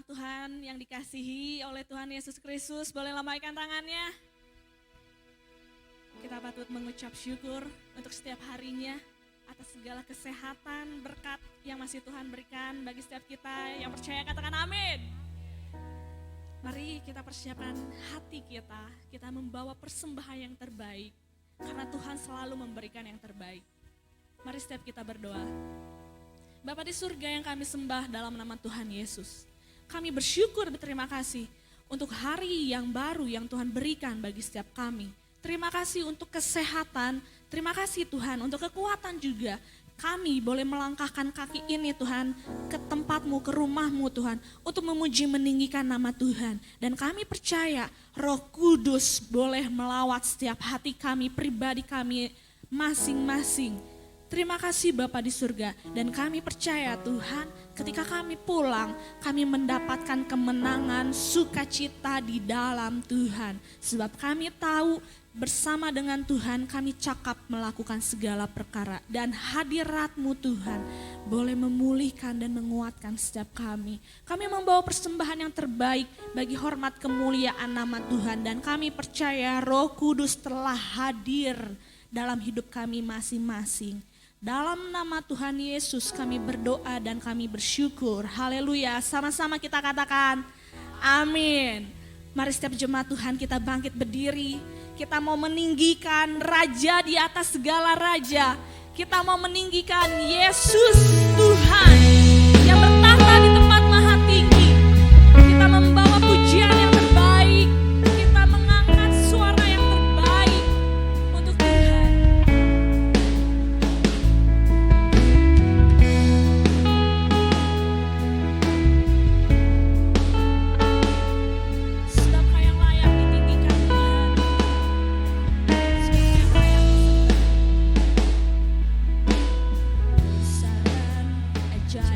Tuhan yang dikasihi oleh Tuhan Yesus Kristus, boleh lambaikan tangannya. Kita patut mengucap syukur untuk setiap harinya atas segala kesehatan, berkat yang masih Tuhan berikan bagi setiap kita yang percaya, katakan amin. Mari kita persiapkan hati kita membawa persembahan yang terbaik, karena Tuhan selalu memberikan yang terbaik. Mari setiap kita berdoa. Bapa di surga yang kami sembah dalam nama Tuhan Yesus, kami bersyukur berterima kasih untuk hari yang baru yang Tuhan berikan bagi setiap kami. Terima kasih untuk kesehatan, terima kasih Tuhan untuk kekuatan juga. Kami boleh melangkahkan kaki ini Tuhan ke tempatmu, ke rumahmu Tuhan, untuk memuji meninggikan nama Tuhan. Dan kami percaya Roh Kudus boleh melawat setiap hati kami, pribadi kami masing-masing. Terima kasih Bapa di surga, dan kami percaya Tuhan ketika kami pulang, kami mendapatkan kemenangan, sukacita di dalam Tuhan. Sebab kami tahu bersama dengan Tuhan kami cakap melakukan segala perkara, dan hadirat-Mu Tuhan boleh memulihkan dan menguatkan setiap kami. Kami membawa persembahan yang terbaik bagi hormat kemuliaan nama Tuhan, dan kami percaya Roh Kudus telah hadir dalam hidup kami masing-masing. Dalam nama Tuhan Yesus kami berdoa dan kami bersyukur. Haleluya. Sama-sama kita katakan amin. Mari setiap jemaat Tuhan kita bangkit berdiri. Kita mau meninggikan Raja di atas segala raja. Kita mau meninggikan Yesus Tuhan yang bertahta di tempat maha tinggi. Kita membawa pujian yang terbaik. Kita mengangkat suara yang terbaik untuk Tuhan. Sebab Kau yang layak ditinggikan Tuhan. Sebab Kau yang layak disembah. Saran ajar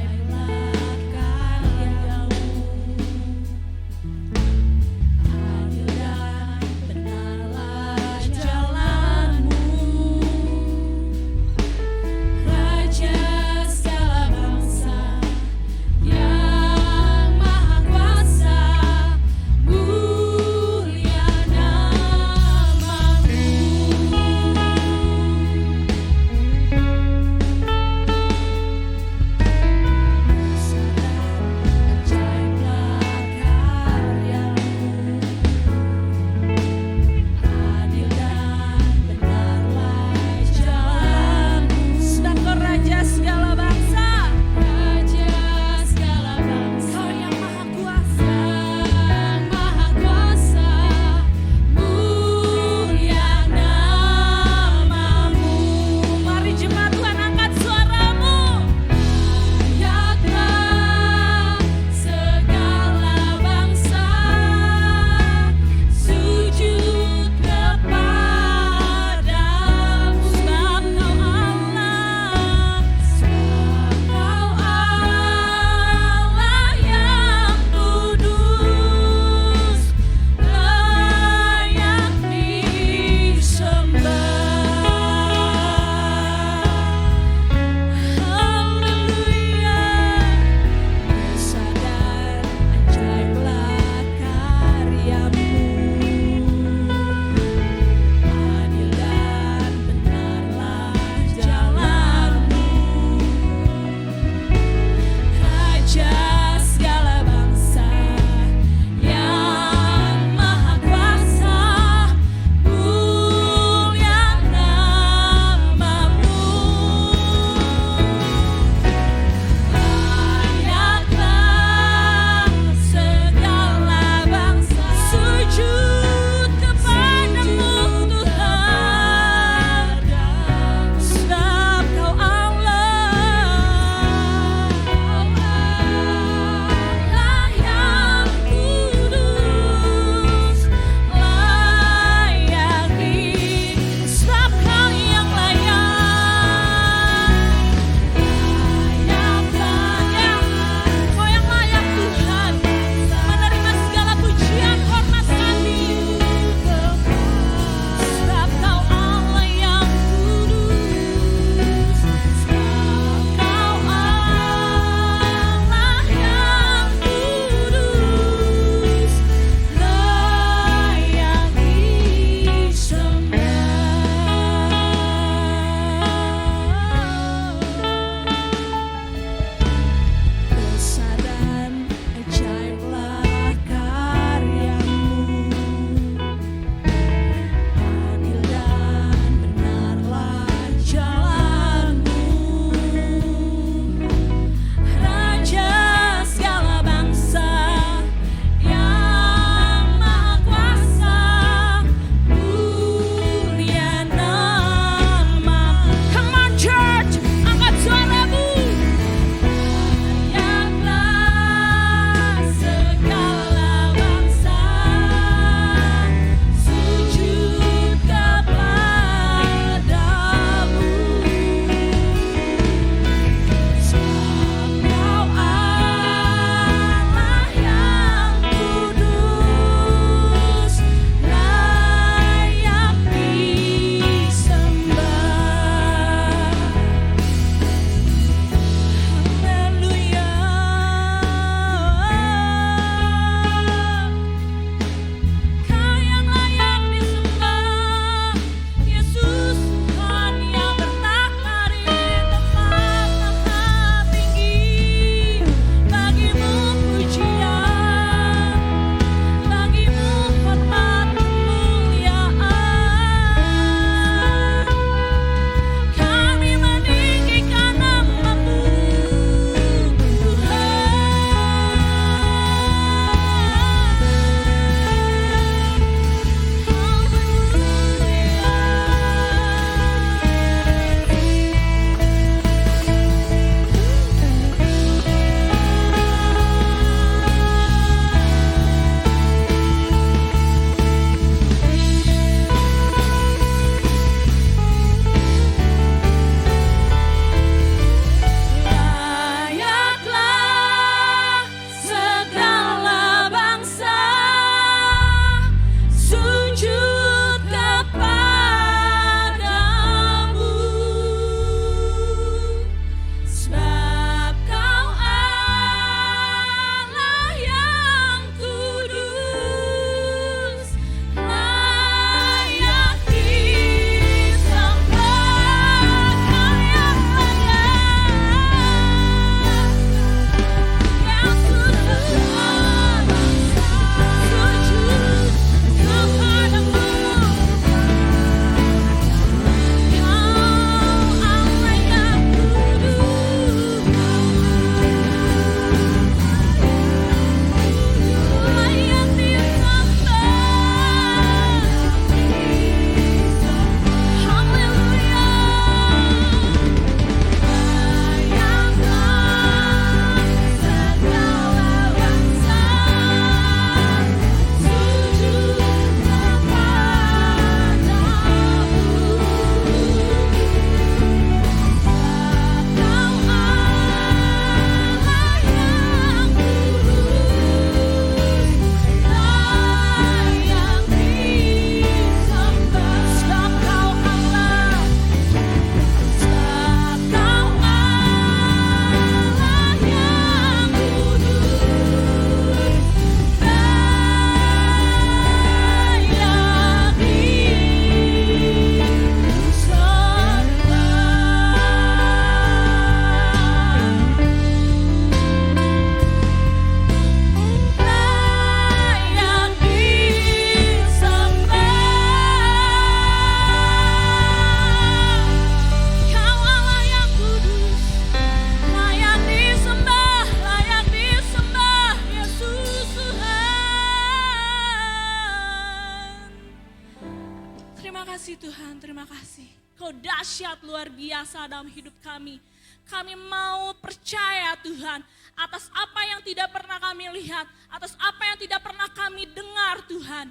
kasih Tuhan, terima kasih. Kau dahsyat luar biasa dalam hidup kami. Kami mau percaya Tuhan atas apa yang tidak pernah kami lihat, atas apa yang tidak pernah kami dengar Tuhan.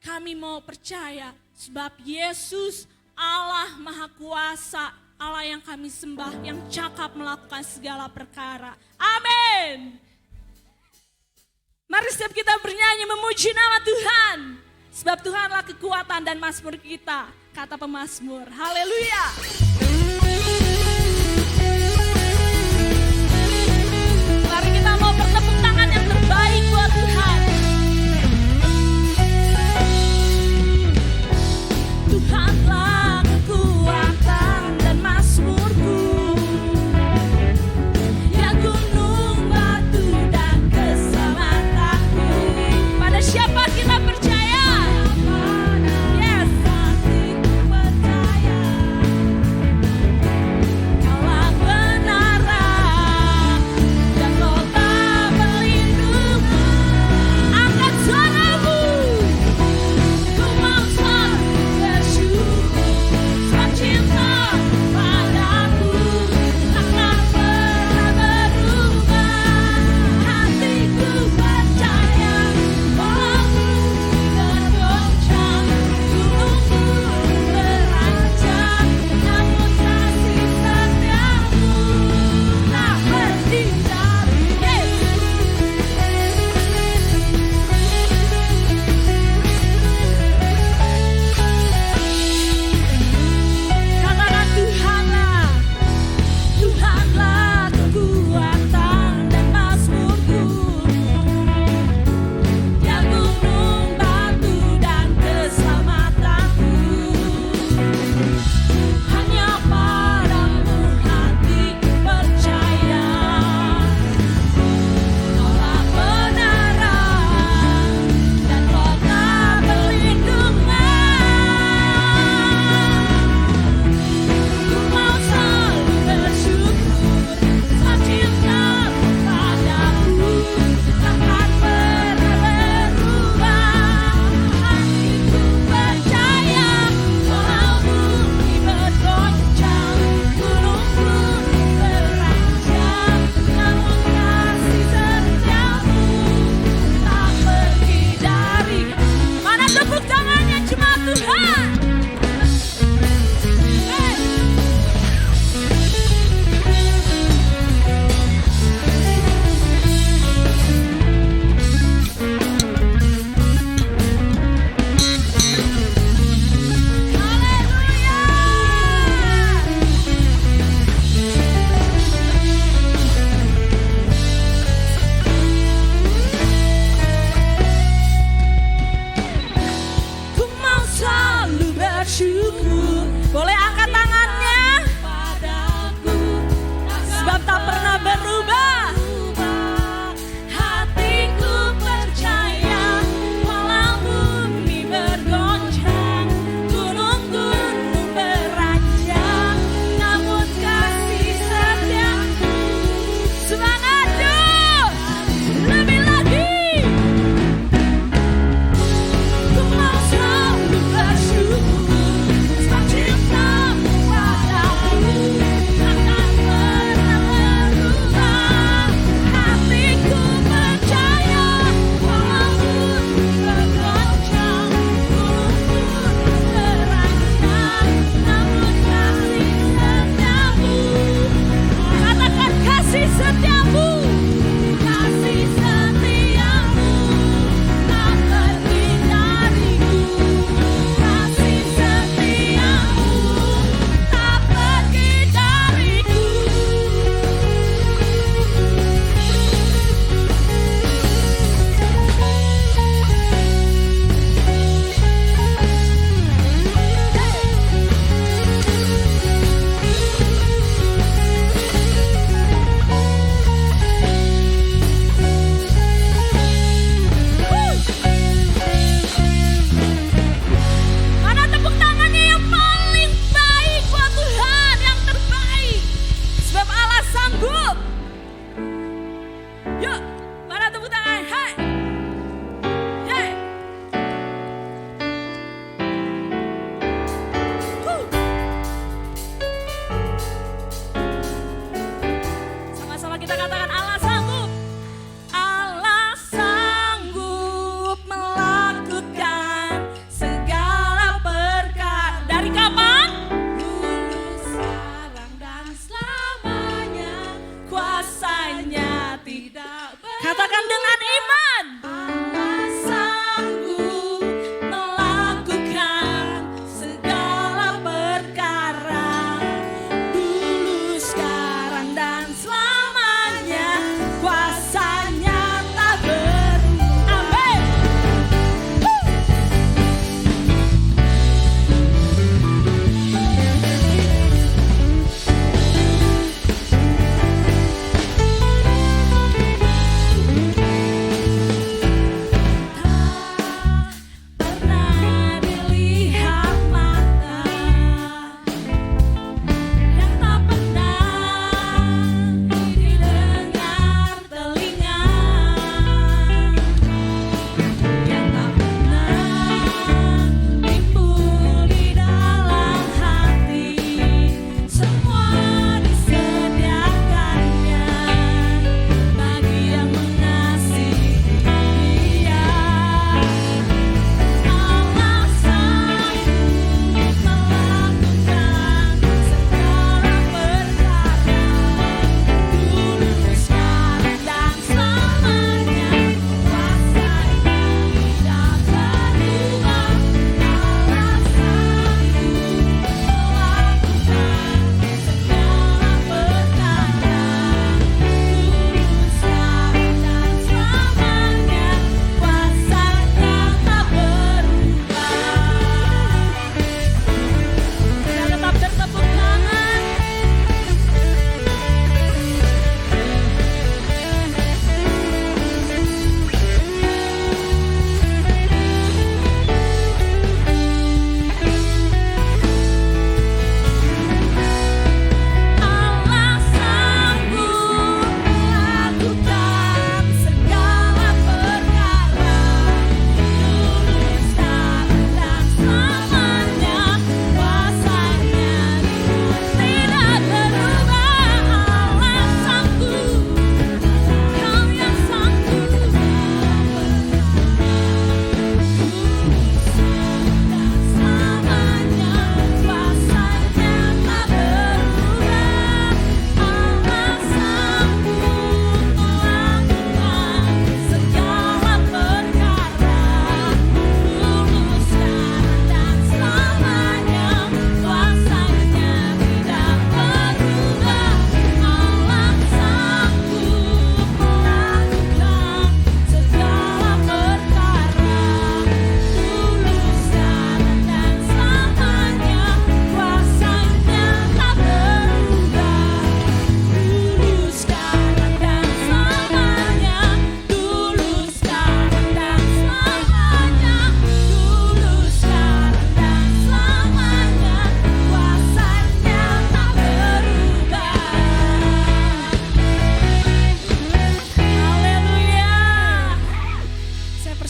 Kami mau percaya sebab Yesus Allah Maha Kuasa, Allah yang kami sembah, yang cakap melakukan segala perkara. Amin. Mari setiap kita bernyanyi memuji nama Tuhan. Sebab Tuhanlah kekuatan dan mazmur kita, kata pemazmur. Haleluya. Mari kita mau bertepuk tangan yang terbaik buat Tuhan. Tuhanlah kekuatan dan mazmurku, ya gunung batu dan keselamatanku. Pada siapa kita percaya? Yes.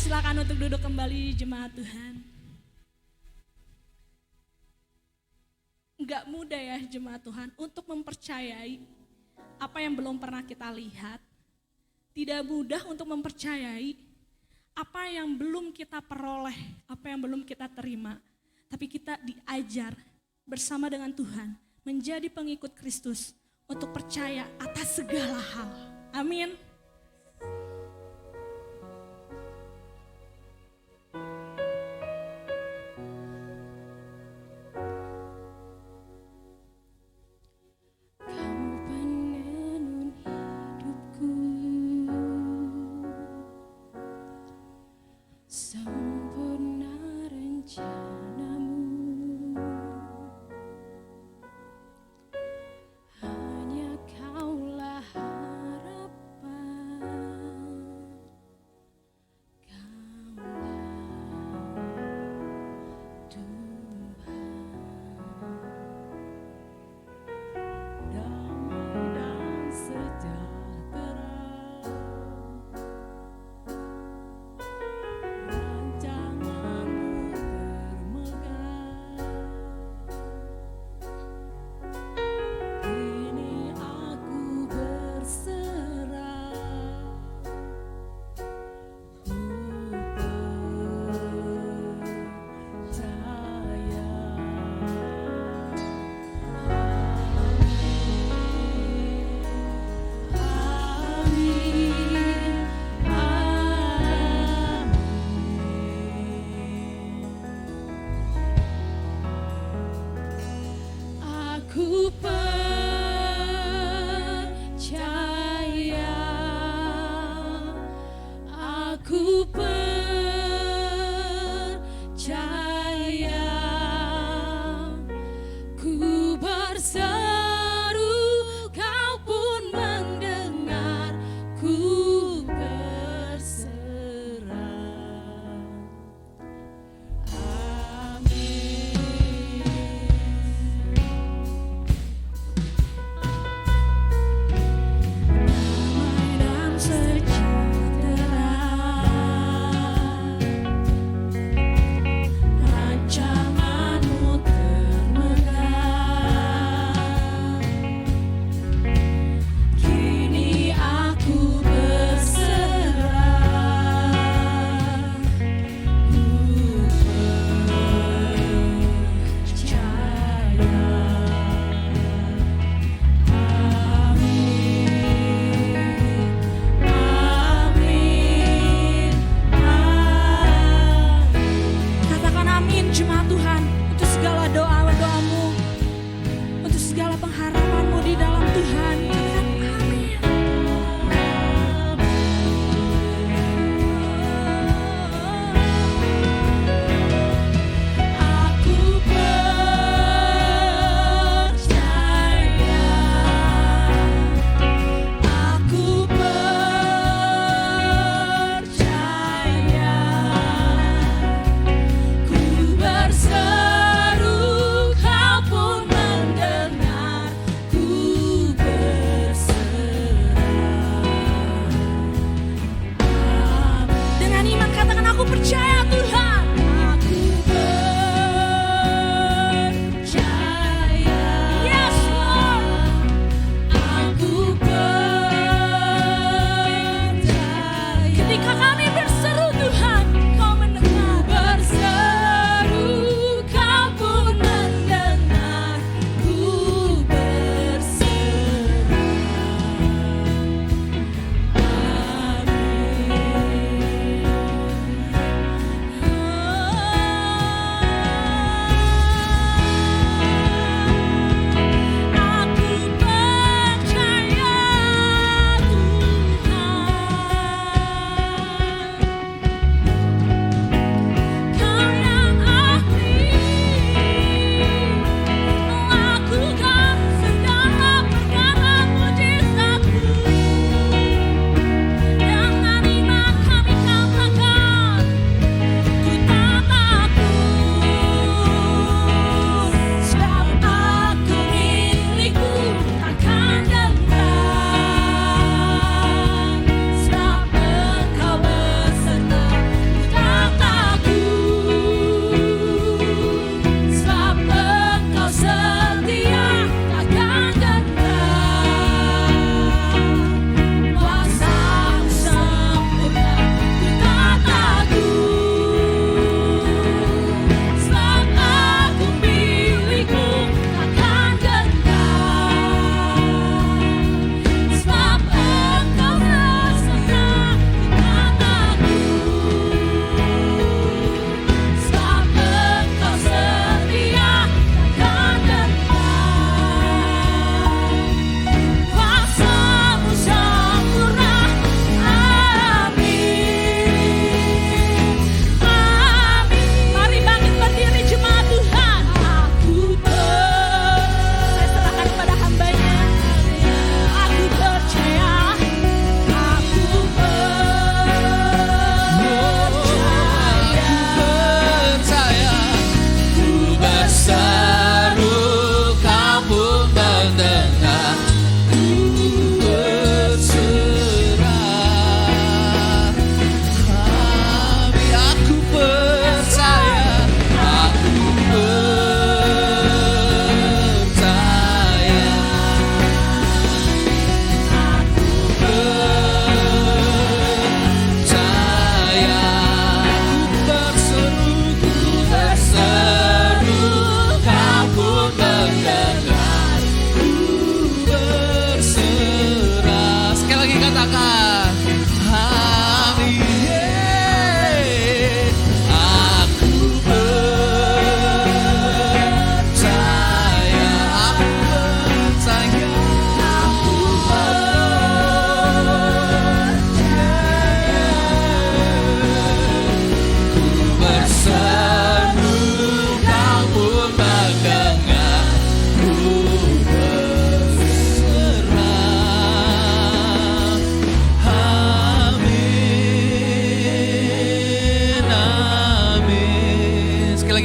Silakan untuk duduk kembali jemaat Tuhan. Enggak mudah ya jemaat Tuhan untuk mempercayai apa yang belum pernah kita lihat. Tidak mudah untuk mempercayai apa yang belum kita peroleh, apa yang belum kita terima. Tapi kita diajar bersama dengan Tuhan menjadi pengikut Kristus untuk percaya atas segala hal. Amin.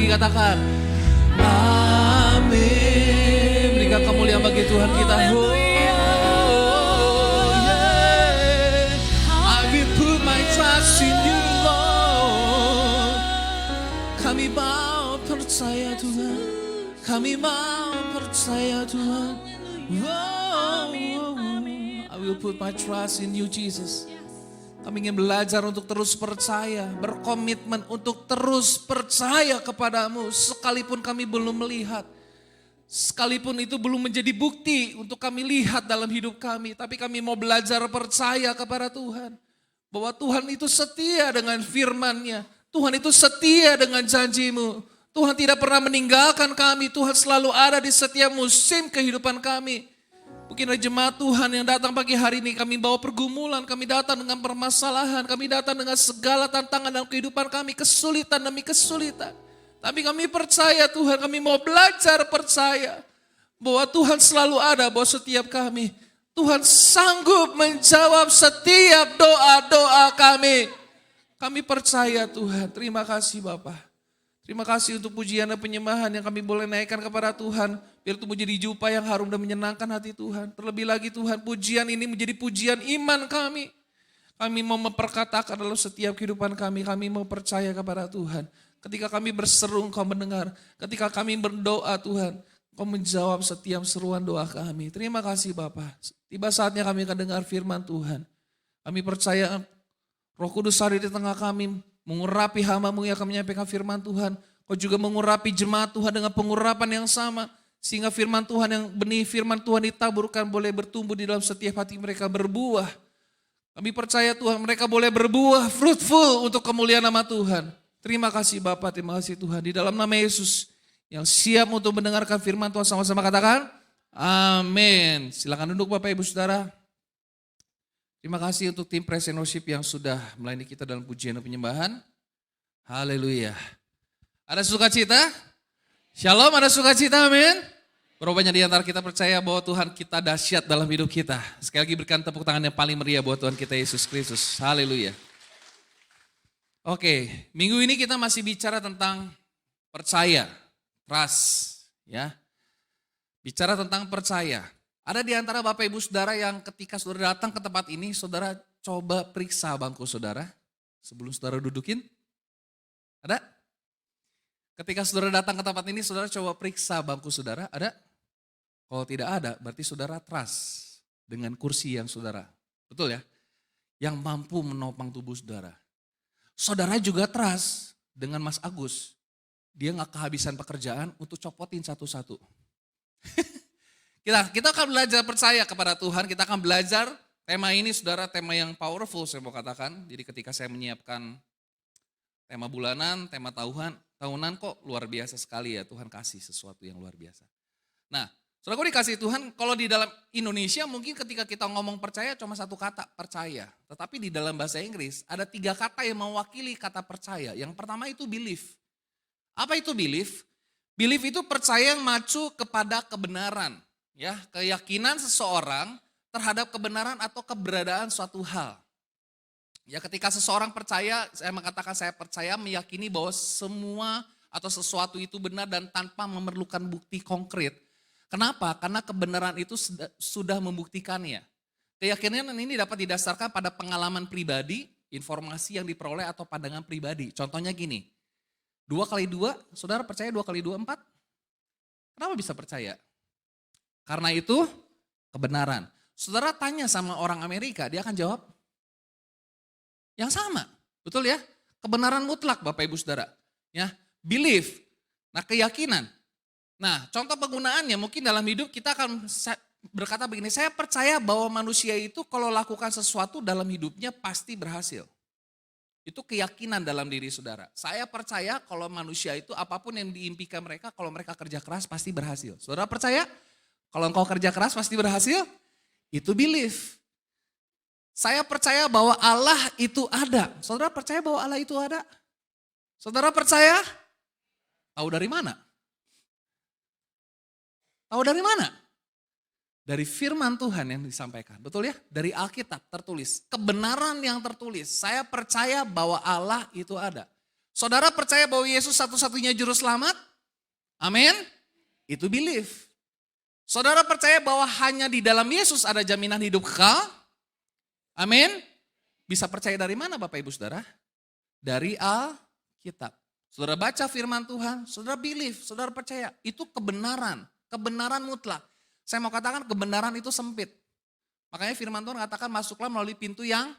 lagi katakan. Amin. Berikan kemuliaan bagi Tuhan kita. Oh, yeah. I will put my trust in you, Lord. Kami mau percaya Tuhan. Kami mau percaya Tuhan. Oh, I will put my trust in you, Jesus. Kami ingin belajar untuk terus percaya, berkomitmen untuk terus percaya kepadamu. Sekalipun kami belum melihat, sekalipun itu belum menjadi bukti untuk kami lihat dalam hidup kami. Tapi kami mau belajar percaya kepada Tuhan. Bahwa Tuhan itu setia dengan firman-Nya. Tuhan itu setia dengan janjimu. Tuhan tidak pernah meninggalkan kami. Tuhan selalu ada di setiap musim kehidupan kami. Mungkin ada jemaat Tuhan yang datang pagi hari ini, kami bawa pergumulan, kami datang dengan permasalahan, kami datang dengan segala tantangan dalam kehidupan kami, kesulitan demi kesulitan. Tapi kami percaya Tuhan, kami mau belajar percaya bahwa Tuhan selalu ada, bahwa setiap kami, Tuhan sanggup menjawab setiap doa-doa kami. Kami percaya Tuhan, terima kasih Bapak. Terima kasih untuk pujian dan penyembahan yang kami boleh naikkan kepada Tuhan. Biar itu menjadi jubah yang harum dan menyenangkan hati Tuhan. Terlebih lagi Tuhan, pujian ini menjadi pujian iman kami. Kami mau memperkatakan dalam setiap kehidupan kami. Kami mau percaya kepada Tuhan. Ketika kami berseru, Engkau mendengar. Ketika kami berdoa Tuhan, Engkau menjawab setiap seruan doa kami. Terima kasih Bapak. Tiba saatnya kami akan dengar firman Tuhan. Kami percaya Roh Kudus ada di tengah kami. Mengurapi hamba-Mu yang akan menyampaikan firman Tuhan. Kau juga mengurapi jemaat Tuhan dengan pengurapan yang sama. Sehingga firman Tuhan yang benih firman Tuhan ditaburkan boleh bertumbuh di dalam setiap hati mereka berbuah. Kami percaya Tuhan mereka boleh berbuah fruitful untuk kemuliaan nama Tuhan. Terima kasih Bapak, terima kasih Tuhan. Di dalam nama Yesus yang siap untuk mendengarkan firman Tuhan sama-sama katakan. Amin. Silakan duduk Bapak Ibu Saudara. Terima kasih untuk tim Praise and Worship yang sudah melayani kita dalam pujian dan penyembahan. Haleluya. Ada sukacita? Shalom, ada sukacita, amin. Berapa banyak di antara kita percaya bahwa Tuhan kita dahsyat dalam hidup kita. Sekali lagi berikan tepuk tangan yang paling meriah buat Tuhan kita Yesus Kristus. Haleluya. Oke, minggu ini kita masih bicara tentang percaya, trust, ya. Bicara tentang percaya. Ada di antara Bapak Ibu Saudara yang ketika saudara datang ke tempat ini, saudara coba periksa bangku saudara sebelum saudara dudukin. Ada? Ketika saudara datang ke tempat ini, saudara coba periksa bangku saudara. Ada? Kalau tidak ada, berarti saudara trust dengan kursi yang saudara. Betul ya? Yang mampu menopang tubuh saudara. Saudara juga trust dengan Mas Agus. Dia gak kehabisan pekerjaan untuk copotin satu-satu. Kita akan belajar percaya kepada Tuhan, kita akan belajar tema ini saudara, tema yang powerful saya mau katakan. Jadi ketika saya menyiapkan tema bulanan, tema tahunan kok luar biasa sekali ya, Tuhan kasih sesuatu yang luar biasa. Nah, saudara dikasih Tuhan, kalau di dalam Indonesia mungkin ketika kita ngomong percaya cuma satu kata, percaya. Tetapi di dalam bahasa Inggris ada 3 kata yang mewakili kata percaya. Yang pertama itu belief. Apa itu belief? Belief itu percaya yang macu kepada kebenaran. Ya, keyakinan seseorang terhadap kebenaran atau keberadaan suatu hal. Ya, ketika seseorang percaya, saya mengatakan saya percaya meyakini bahwa semua atau sesuatu itu benar dan tanpa memerlukan bukti konkret. Kenapa? Karena kebenaran itu sudah membuktikannya. Keyakinan ini dapat didasarkan pada pengalaman pribadi, informasi yang diperoleh atau pandangan pribadi. Contohnya gini, 2 kali 2, saudara percaya 2 kali 2, 4? Kenapa bisa percaya? Karena itu kebenaran. Saudara tanya sama orang Amerika, dia akan jawab yang sama. Betul ya? Kebenaran mutlak Bapak Ibu Saudara. Ya, belief. Nah, keyakinan. Nah, contoh penggunaannya mungkin dalam hidup kita akan berkata begini, saya percaya bahwa manusia itu kalau lakukan sesuatu dalam hidupnya pasti berhasil. Itu keyakinan dalam diri saudara. Saya percaya kalau manusia itu apapun yang diimpikan mereka, kalau mereka kerja keras pasti berhasil. Saudara percaya? Kalau engkau kerja keras pasti berhasil, itu belief. Saya percaya bahwa Allah itu ada. Saudara percaya bahwa Allah itu ada? Saudara percaya? Tahu dari mana? Tahu dari mana? Dari firman Tuhan yang disampaikan, betul ya? Dari Alkitab tertulis, kebenaran yang tertulis. Saya percaya bahwa Allah itu ada. Saudara percaya bahwa Yesus satu-satunya juru selamat? Amin. Itu belief. Saudara percaya bahwa hanya di dalam Yesus ada jaminan hidup kekal? Amin. Bisa percaya dari mana Bapak Ibu Saudara? Dari Alkitab. Saudara baca firman Tuhan, saudara believe, saudara percaya. Itu kebenaran, kebenaran mutlak. Saya mau katakan kebenaran itu sempit. Makanya firman Tuhan katakan masuklah melalui pintu yang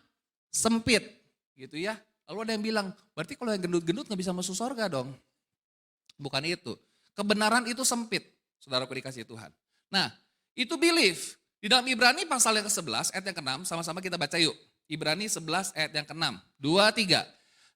sempit. Gitu ya. Lalu ada yang bilang, berarti kalau yang gendut-gendut gak bisa masuk surga dong. Bukan itu. Kebenaran itu sempit, saudaraku dikasih Tuhan. Nah, itu belief. Di dalam Ibrani pasal yang ke-11 ayat yang ke-6, sama-sama kita baca yuk. Ibrani 11 ayat yang ke-6, 2, 3.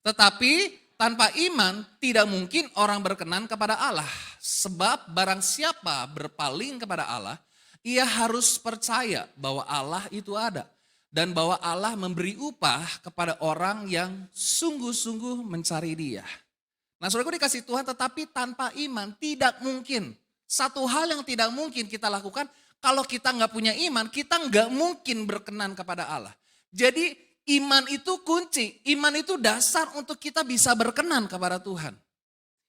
Tetapi tanpa iman tidak mungkin orang berkenan kepada Allah. Sebab barang siapa berpaling kepada Allah, ia harus percaya bahwa Allah itu ada. Dan bahwa Allah memberi upah kepada orang yang sungguh-sungguh mencari Dia. Nah, saudaraku dikasih Tuhan, tetapi tanpa iman tidak mungkin. Satu hal yang tidak mungkin kita lakukan, kalau kita nggak punya iman, kita nggak mungkin berkenan kepada Allah. Jadi iman itu kunci, iman itu dasar untuk kita bisa berkenan kepada Tuhan.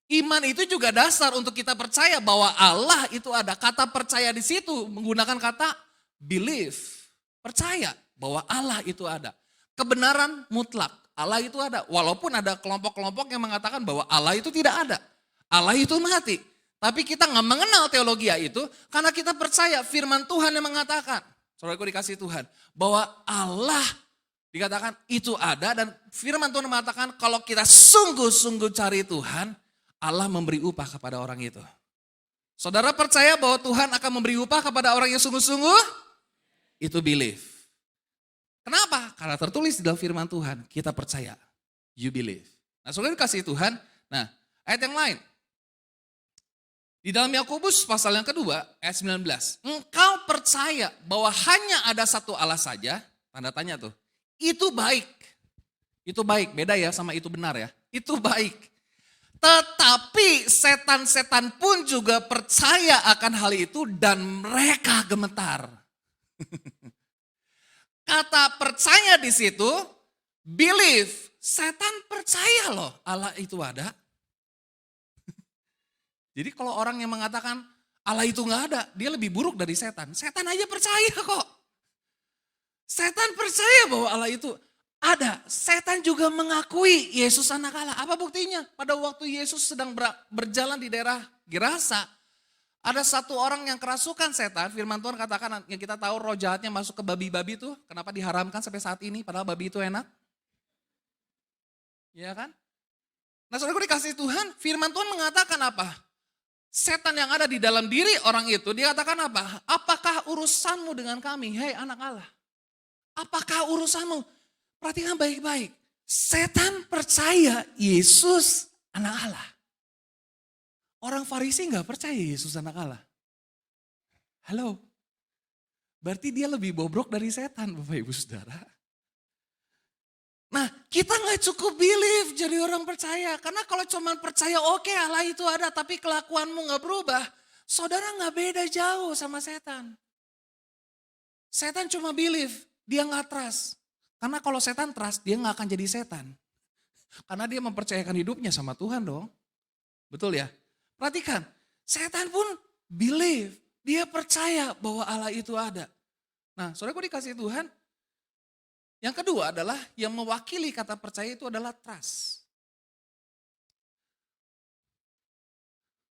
Iman itu juga dasar untuk kita percaya bahwa Allah itu ada. Kata percaya di situ menggunakan kata believe, percaya bahwa Allah itu ada. Kebenaran mutlak, Allah itu ada. Walaupun ada kelompok-kelompok yang mengatakan bahwa Allah itu tidak ada. Allah itu mati. Tapi kita nggak mengenal teologi itu karena kita percaya firman Tuhan yang mengatakan. Saudaraku dikasih Tuhan. Bahwa Allah dikatakan itu ada dan firman Tuhan mengatakan kalau kita sungguh-sungguh cari Tuhan, Allah memberi upah kepada orang itu. Saudara percaya bahwa Tuhan akan memberi upah kepada orang yang sungguh-sungguh? Itu believe. Kenapa? Karena tertulis di dalam firman Tuhan, kita percaya. You believe. Nah, saudara dikasih Tuhan. Nah, ayat yang lain. Di dalam Yakobus pasal yang kedua, ayat 19. Engkau percaya bahwa hanya ada satu Allah saja, tanda tanya tuh. Itu baik. Itu baik, beda ya sama itu benar ya. Itu baik. Tetapi setan-setan pun juga percaya akan hal itu dan mereka gemetar. Kata percaya di situ, believe. Setan percaya loh Allah itu ada. Jadi kalau orang yang mengatakan Allah itu gak ada, dia lebih buruk dari setan. Setan aja percaya kok. Setan percaya bahwa Allah itu ada. Setan juga mengakui Yesus anak Allah. Apa buktinya? Pada waktu Yesus sedang berjalan di daerah Gerasa, ada satu orang yang kerasukan setan. Firman Tuhan katakan yang kita tahu roh jahatnya masuk ke babi-babi itu. Kenapa diharamkan sampai saat ini padahal babi itu enak? Ya kan? Nah saudaraku dikasih Tuhan, firman Tuhan mengatakan apa? Setan yang ada di dalam diri orang itu, dia katakan apa? Apakah urusanmu dengan kami? Hei anak Allah. Apakah urusanmu? Perhatikan baik-baik. Setan percaya Yesus anak Allah. Orang Farisi gak percaya Yesus anak Allah. Halo. Berarti dia lebih bobrok dari setan Bapak Ibu Saudara. Nah kita gak cukup believe jadi orang percaya. Karena kalau cuma percaya oke Allah itu ada tapi kelakuanmu gak berubah. Saudara gak beda jauh sama setan. Setan cuma believe, dia gak trust. Karena kalau setan trust dia gak akan jadi setan. Karena dia mempercayakan hidupnya sama Tuhan dong. Betul ya? Perhatikan, setan pun believe, dia percaya bahwa Allah itu ada. Nah saudaraku dikasih Tuhan. Yang kedua adalah yang mewakili kata percaya itu adalah trust.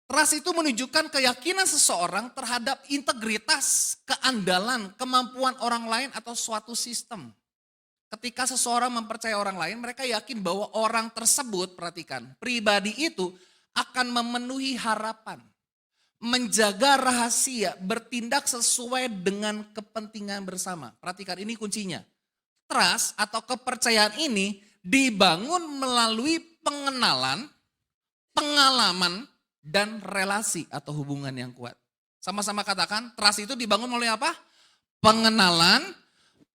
Trust itu menunjukkan keyakinan seseorang terhadap integritas, keandalan, kemampuan orang lain atau suatu sistem. Ketika seseorang mempercayai orang lain, mereka yakin bahwa orang tersebut, perhatikan, pribadi itu akan memenuhi harapan, menjaga rahasia, bertindak sesuai dengan kepentingan bersama. Perhatikan ini kuncinya. Trust atau kepercayaan ini dibangun melalui pengenalan, pengalaman, dan relasi atau hubungan yang kuat. Sama-sama katakan, trust itu dibangun melalui apa? Pengenalan,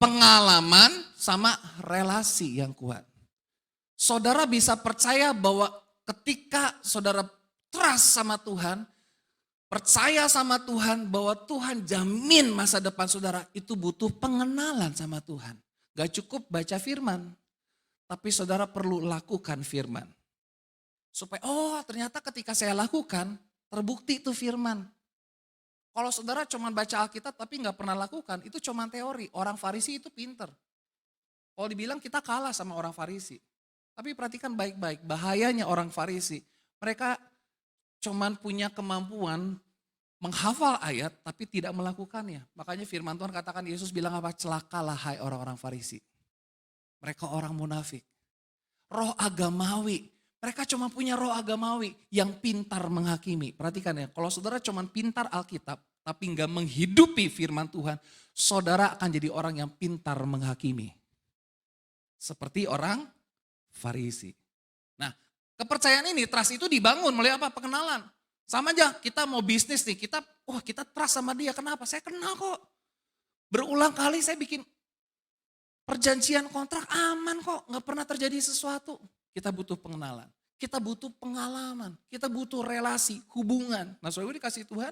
pengalaman, sama relasi yang kuat. Saudara bisa percaya bahwa ketika saudara trust sama Tuhan, percaya sama Tuhan bahwa Tuhan jamin masa depan saudara, itu butuh pengenalan sama Tuhan. Gak cukup baca firman, tapi saudara perlu lakukan firman. Supaya, oh ternyata ketika saya lakukan, terbukti itu firman. Kalau saudara cuma baca Alkitab tapi nggak pernah lakukan, itu cuma teori. Orang Farisi itu pinter. Kalau dibilang kita kalah sama orang Farisi. Tapi perhatikan baik-baik, bahayanya orang Farisi. Mereka cuma punya kemampuan menghafal ayat tapi tidak melakukannya. Makanya firman Tuhan katakan, Yesus bilang apa? Celakalah hai orang-orang Farisi. Mereka orang munafik. Roh agamawi. Mereka cuma punya roh agamawi yang pintar menghakimi. Perhatikan ya, kalau saudara cuma pintar Alkitab tapi nggak menghidupi firman Tuhan, saudara akan jadi orang yang pintar menghakimi. Seperti orang Farisi. Nah, kepercayaan ini, trust itu dibangun melalui apa? Pengenalan. Sama aja, kita mau bisnis nih, kita trust sama dia. Kenapa? Saya kenal kok. Berulang kali saya bikin perjanjian kontrak aman kok, nggak pernah terjadi sesuatu. Kita butuh pengenalan, kita butuh pengalaman, kita butuh relasi, hubungan. Nah, saudara dikasih Tuhan,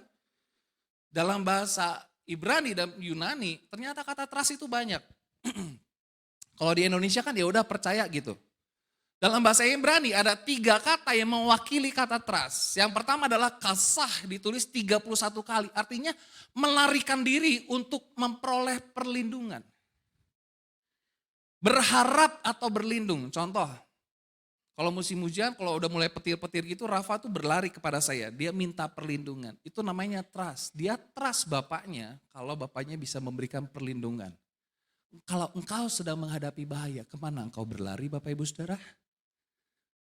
dalam bahasa Ibrani dan Yunani, ternyata kata trust itu banyak. Kalau di Indonesia kan ya udah percaya gitu. Dalam bahasa Ibrani ada 3 kata yang mewakili kata trust. Yang pertama adalah kasah, ditulis 31 kali. Artinya melarikan diri untuk memperoleh perlindungan. Berharap atau berlindung. Contoh, kalau musim hujan, kalau udah mulai petir-petir gitu, Rafa tuh berlari kepada saya. Dia minta perlindungan. Itu namanya trust. Dia trust bapaknya kalau bapaknya bisa memberikan perlindungan. Kalau engkau sedang menghadapi bahaya, kemana engkau berlari Bapak Ibu Saudara?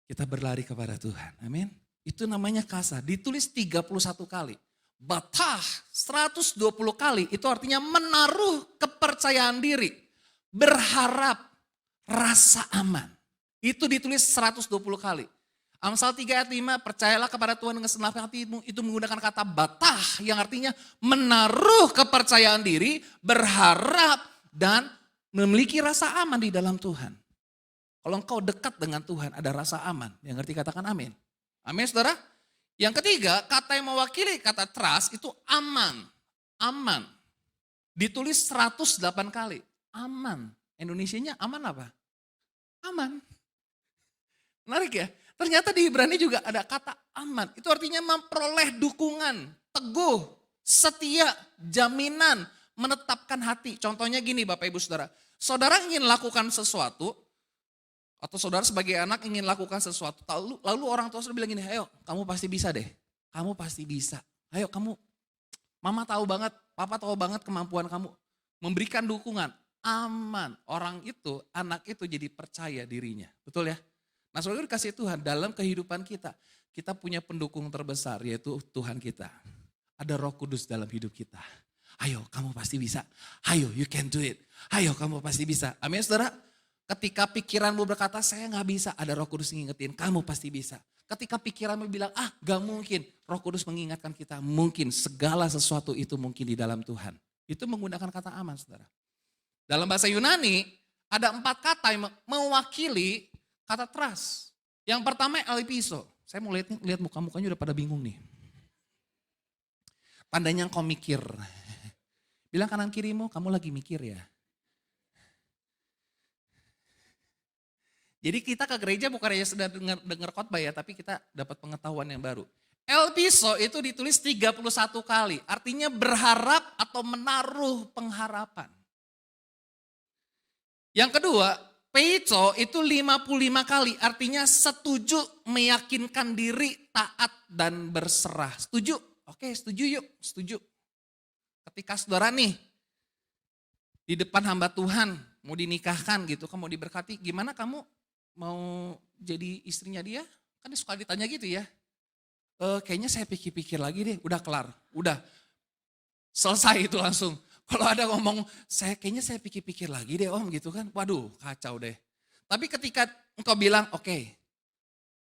Kita berlari kepada Tuhan. Amin. Itu namanya kasah. Ditulis 31 kali. Batah 120 kali. Itu artinya menaruh kepercayaan diri. Berharap, rasa aman. Itu ditulis 120 kali. Amsal 3 ayat 5, percayalah kepada Tuhan dengan segenap hatimu. Itu menggunakan kata batah yang artinya menaruh kepercayaan diri, berharap dan memiliki rasa aman di dalam Tuhan. Kalau engkau dekat dengan Tuhan ada rasa aman. Yang ngerti katakan amin. Amin saudara. Yang ketiga, kata yang mewakili kata trust itu aman. Aman. Ditulis 108 kali. Aman. Indonesianya aman apa? Aman. Menarik ya. Ternyata di Ibrani juga ada kata aman. Itu artinya memperoleh dukungan, teguh, setia, jaminan, menetapkan hati. Contohnya gini Bapak Ibu Saudara. Saudara ingin lakukan sesuatu, atau saudara sebagai anak ingin lakukan sesuatu. Lalu orang tua saudara bilang gini, ayo kamu pasti bisa deh. Kamu pasti bisa. Ayo kamu, mama tahu banget, papa tahu banget kemampuan kamu. Memberikan dukungan, aman. Orang itu, anak itu jadi percaya dirinya. Betul ya? Nah saudara dikasih Tuhan dalam kehidupan kita. Kita punya pendukung terbesar yaitu Tuhan kita. Ada Roh Kudus dalam hidup kita. Ayo kamu pasti bisa. Ayo you can do it. Ayo kamu pasti bisa. Amin saudara. Ketika pikiranmu berkata saya gak bisa. Ada Roh Kudus ngingetin kamu pasti bisa. Ketika pikiranmu bilang gak mungkin. Roh Kudus mengingatkan kita mungkin. Segala sesuatu itu mungkin di dalam Tuhan. Itu menggunakan kata aman saudara. Dalam bahasa Yunani ada 4 kata yang mewakili kata trust. Yang pertama elpiso. Saya mau lihat muka-mukanya udah pada bingung nih. Tandanya kau mikir. Bilang kanan kirimu, kamu lagi mikir ya. Jadi kita ke gereja bukan hanya sedang dengar khotbah ya, tapi kita dapat pengetahuan yang baru. Elpiso itu ditulis 31 kali. Artinya berharap atau menaruh pengharapan. Yang kedua, peito itu 55 kali, artinya setuju, meyakinkan diri, taat dan berserah. Setuju? Oke, setuju yuk, setuju. Ketika saudara nih di depan hamba Tuhan mau dinikahkan gitu, kamu mau diberkati, gimana kamu mau jadi istrinya dia? Kan suka ditanya gitu ya. Kayaknya saya pikir-pikir lagi deh, udah kelar, udah selesai itu langsung. Kalau ada ngomong, kayaknya saya pikir-pikir lagi deh om gitu kan. Waduh kacau deh. Tapi ketika engkau bilang oke,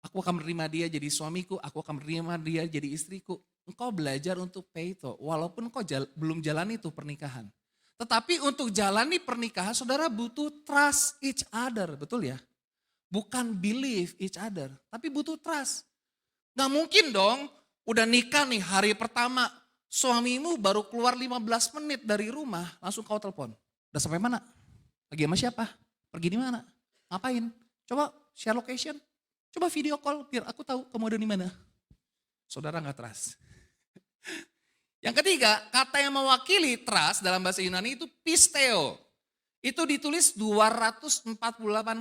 aku akan menerima dia jadi suamiku, aku akan menerima dia jadi istriku. Engkau belajar untuk peito, walaupun engkau belum jalani itu pernikahan. Tetapi untuk jalani pernikahan saudara butuh trust each other, betul ya? Bukan believe each other, tapi butuh trust. Gak mungkin dong udah nikah nih hari pertama. Suamimu baru keluar 15 menit dari rumah, langsung kau telepon. Udah sampai mana? Lagi sama siapa? Pergi di mana? Ngapain? Coba share location. Coba video call biar aku tahu kamu ada di mana. Saudara nggak trust. Yang ketiga, kata yang mewakili trust dalam bahasa Yunani itu pisteo. Itu ditulis 248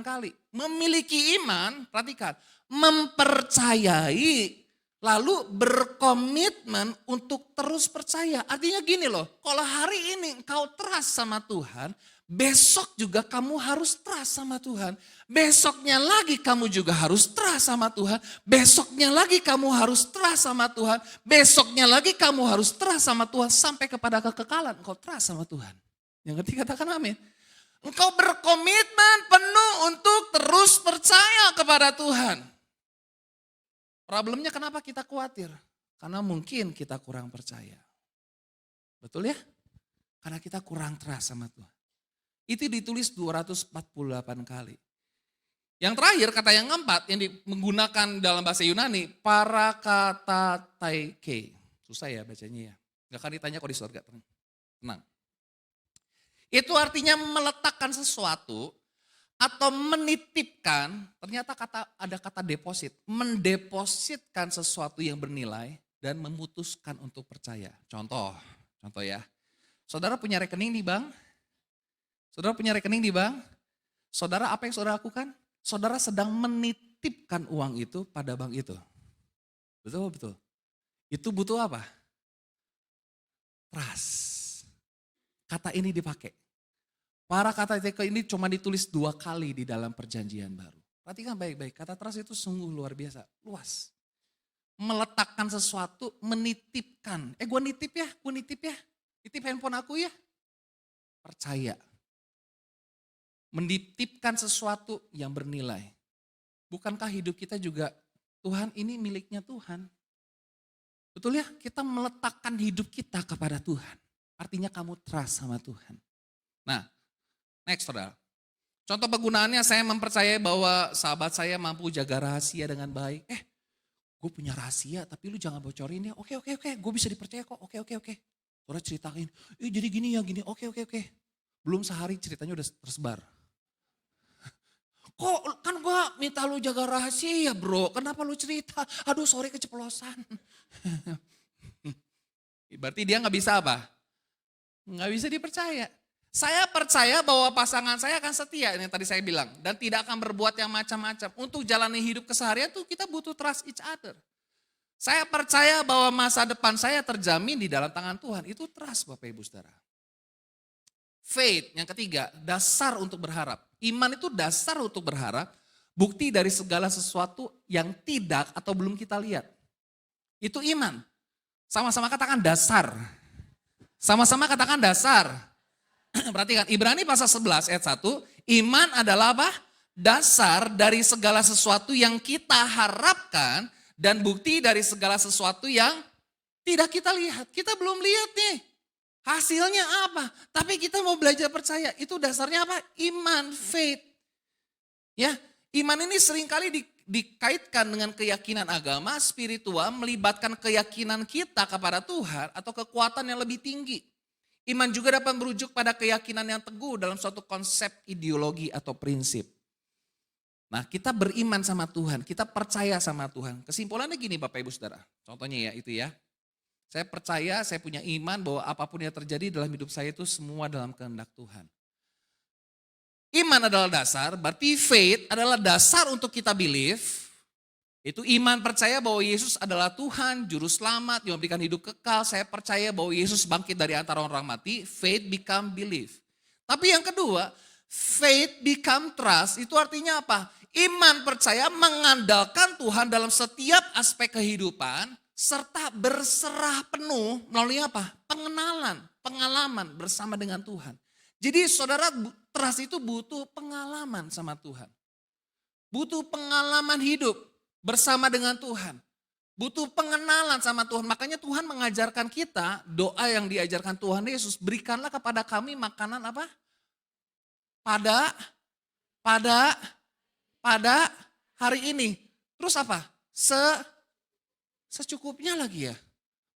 kali. Memiliki iman, perhatikan, mempercayai, lalu berkomitmen untuk terus percaya. Artinya gini loh, kalau hari ini engkau trust sama Tuhan, besok juga kamu harus trust sama Tuhan. Besoknya lagi kamu juga harus trust sama Tuhan. Besoknya lagi kamu harus trust sama Tuhan. Besoknya lagi kamu harus trust sama Tuhan sampai kepada kekekalan. Engkau trust sama Tuhan. Yang ketiga katakan amin. Engkau berkomitmen penuh untuk terus percaya kepada Tuhan. Problemnya kenapa kita khawatir? Karena mungkin kita kurang percaya. Betul ya? Karena kita kurang trust sama Tuhan. Itu ditulis 248 kali. Yang terakhir, kata yang keempat yang menggunakan dalam bahasa Yunani, parakatateike. Susah ya bacanya ya. Gak akan ditanya kok di surga. Tenang. Itu artinya meletakkan sesuatu atau menitipkan, ternyata ada kata deposit. Mendepositkan sesuatu yang bernilai dan memutuskan untuk percaya. Contoh ya. Saudara punya rekening di bank? Saudara punya rekening di bank? Saudara apa yang saudara lakukan? Saudara sedang menitipkan uang itu pada bank itu. Betul. Itu butuh apa? Trust. Kata ini dipakai. Para kata ini cuma ditulis 2 kali di dalam perjanjian baru. Perhatikan baik-baik, kata trust itu sungguh luar biasa, luas. Meletakkan sesuatu, menitipkan. Gue nitip ya. Nitip handphone aku ya. Percaya. Menitipkan sesuatu yang bernilai. Bukankah hidup kita juga, Tuhan ini miliknya Tuhan. Betul ya? Kita meletakkan hidup kita kepada Tuhan. Artinya kamu trust sama Tuhan. Nah, next saudara. Contoh penggunaannya saya mempercayai bahwa sahabat saya mampu jaga rahasia dengan baik. Gue punya rahasia tapi lu jangan bocorin ya. Oke. Gue bisa dipercaya kok. Oke. Saudara ceritakan. Jadi gini ya gini. Oke. Belum sehari ceritanya udah tersebar. Kok kan gue minta lu jaga rahasia ya bro. Kenapa lu cerita? Aduh sorry keceplosan. Berarti dia gak bisa apa? Gak bisa dipercaya. Saya percaya bahwa pasangan saya akan setia, ini yang tadi saya bilang. Dan tidak akan berbuat yang macam-macam. Untuk jalani hidup keseharian tuh kita butuh trust each other. Saya percaya bahwa masa depan saya terjamin di dalam tangan Tuhan. Itu trust Bapak Ibu Saudara. Faith yang ketiga, dasar untuk berharap. Iman itu dasar untuk berharap. Bukti dari segala sesuatu yang tidak atau belum kita lihat. Itu iman. Sama-sama katakan dasar. Sama-sama katakan dasar. Perhatikan, Ibrani pasal 11 ayat 1, iman adalah apa? Dasar dari segala sesuatu yang kita harapkan dan bukti dari segala sesuatu yang tidak kita lihat. Kita belum lihat nih, hasilnya apa? Tapi kita mau belajar percaya, itu dasarnya apa? Iman, faith. Ya, iman ini seringkali dikaitkan dengan keyakinan agama, spiritual, melibatkan keyakinan kita kepada Tuhan atau kekuatan yang lebih tinggi. Iman juga dapat merujuk pada keyakinan yang teguh dalam suatu konsep ideologi atau prinsip. Nah, kita beriman sama Tuhan, kita percaya sama Tuhan. Kesimpulannya gini Bapak Ibu Saudara, contohnya ya itu ya. Saya percaya, saya punya iman bahwa apapun yang terjadi dalam hidup saya itu semua dalam kehendak Tuhan. Iman adalah dasar, berarti faith adalah dasar untuk kita believe. Itu iman percaya bahwa Yesus adalah Tuhan, Juru Selamat, yang memberikan hidup kekal. Saya percaya bahwa Yesus bangkit dari antara orang mati, faith become belief. Tapi yang kedua, faith become trust, itu artinya apa? Iman percaya mengandalkan Tuhan dalam setiap aspek kehidupan, serta berserah penuh melalui apa? Pengenalan, pengalaman bersama dengan Tuhan. Jadi saudara, trust itu butuh pengalaman sama Tuhan. Butuh pengalaman hidup bersama dengan Tuhan. Butuh pengenalan sama Tuhan. Makanya Tuhan mengajarkan kita doa yang diajarkan Tuhan Yesus. Berikanlah kepada kami makanan apa? Pada hari ini. Terus apa? Secukupnya lagi ya.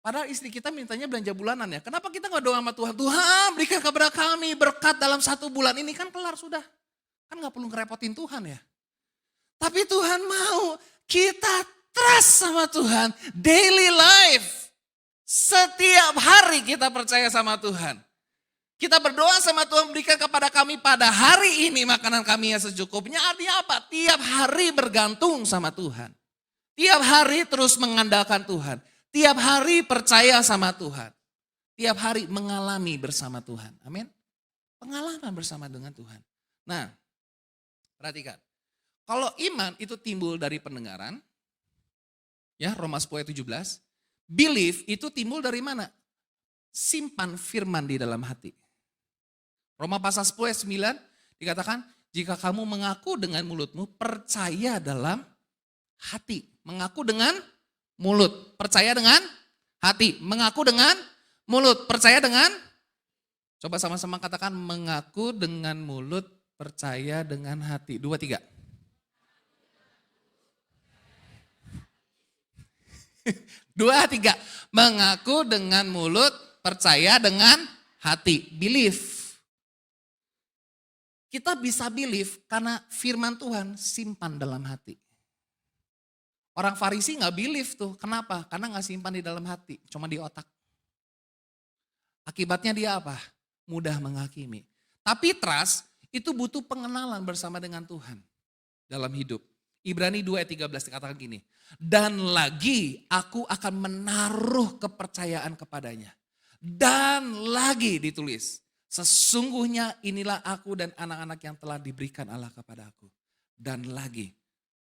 Padahal istri kita mintanya belanja bulanan ya. Kenapa kita gak doa sama Tuhan? Tuhan berikan kepada kami berkat dalam 1 bulan ini. Kan kelar sudah. Kan gak perlu ngerepotin Tuhan ya. Tapi Tuhan mau kita trust sama Tuhan. Daily life. Setiap hari kita percaya sama Tuhan. Kita berdoa sama Tuhan, berikan kepada kami pada hari ini makanan kami yang secukupnya. Artinya apa? Tiap hari bergantung sama Tuhan. Tiap hari terus mengandalkan Tuhan. Tiap hari percaya sama Tuhan. Tiap hari mengalami bersama Tuhan. Amin. Pengalaman bersama dengan Tuhan. Nah, perhatikan. Kalau iman itu timbul dari pendengaran. Ya, Roma 10 ayat 17. Belief itu timbul dari mana? Simpan firman di dalam hati. Roma pasal 10 ayat 9 dikatakan, jika kamu mengaku dengan mulutmu, percaya dalam hati. Mengaku dengan mulut, percaya dengan hati. Mengaku dengan mulut, percaya dengan, coba sama-sama katakan, mengaku dengan mulut, percaya dengan hati. 2, 3. Dua, tiga. Mengaku dengan mulut, percaya dengan hati. Believe. Kita bisa believe karena firman Tuhan simpan dalam hati. Orang Farisi gak believe tuh. Kenapa? Karena gak simpan di dalam hati, cuma di otak. Akibatnya dia apa? Mudah menghakimi. Tapi trust itu butuh pengenalan bersama dengan Tuhan dalam hidup. Ibrani 2 ayat 13 dikatakan gini. Dan lagi aku akan menaruh kepercayaan kepadanya. Dan lagi ditulis. Sesungguhnya inilah aku dan anak-anak yang telah diberikan Allah kepada aku. Dan lagi.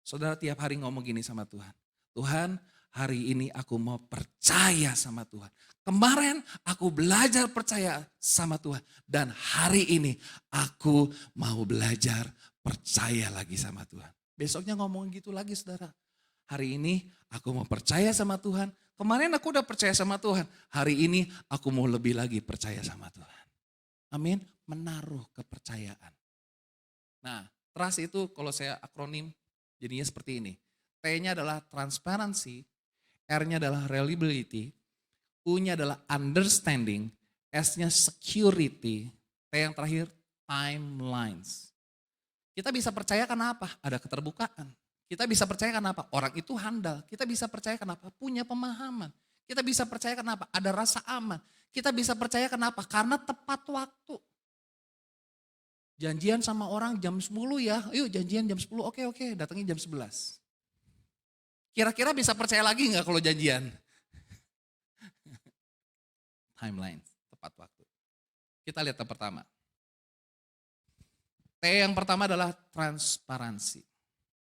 Saudara tiap hari ngomong gini sama Tuhan. Tuhan, hari ini aku mau percaya sama Tuhan. Kemarin aku belajar percaya sama Tuhan. Dan hari ini aku mau belajar percaya lagi sama Tuhan. Besoknya ngomong gitu lagi saudara. Hari ini aku mau percaya sama Tuhan. Kemarin aku udah percaya sama Tuhan. Hari ini aku mau lebih lagi percaya sama Tuhan. Amin. Menaruh kepercayaan. Nah, trust itu kalau saya akronim jadinya seperti ini. T-nya adalah transparency, R-nya adalah reliability, U-nya adalah understanding, S-nya security, T yang terakhir timelines. Kita bisa percaya karena apa? Ada keterbukaan. Kita bisa percaya karena apa? Orang itu handal. Kita bisa percaya kenapa? Punya pemahaman. Kita bisa percaya kenapa? Ada rasa aman. Kita bisa percaya kenapa? Karena tepat waktu. Janjian sama orang jam 10 ya. Yuk janjian jam 10. Oke, datangnya jam 11. Kira-kira bisa percaya lagi nggak kalau janjian? Timeline, tepat waktu. Kita lihat yang pertama. T yang pertama adalah transparansi.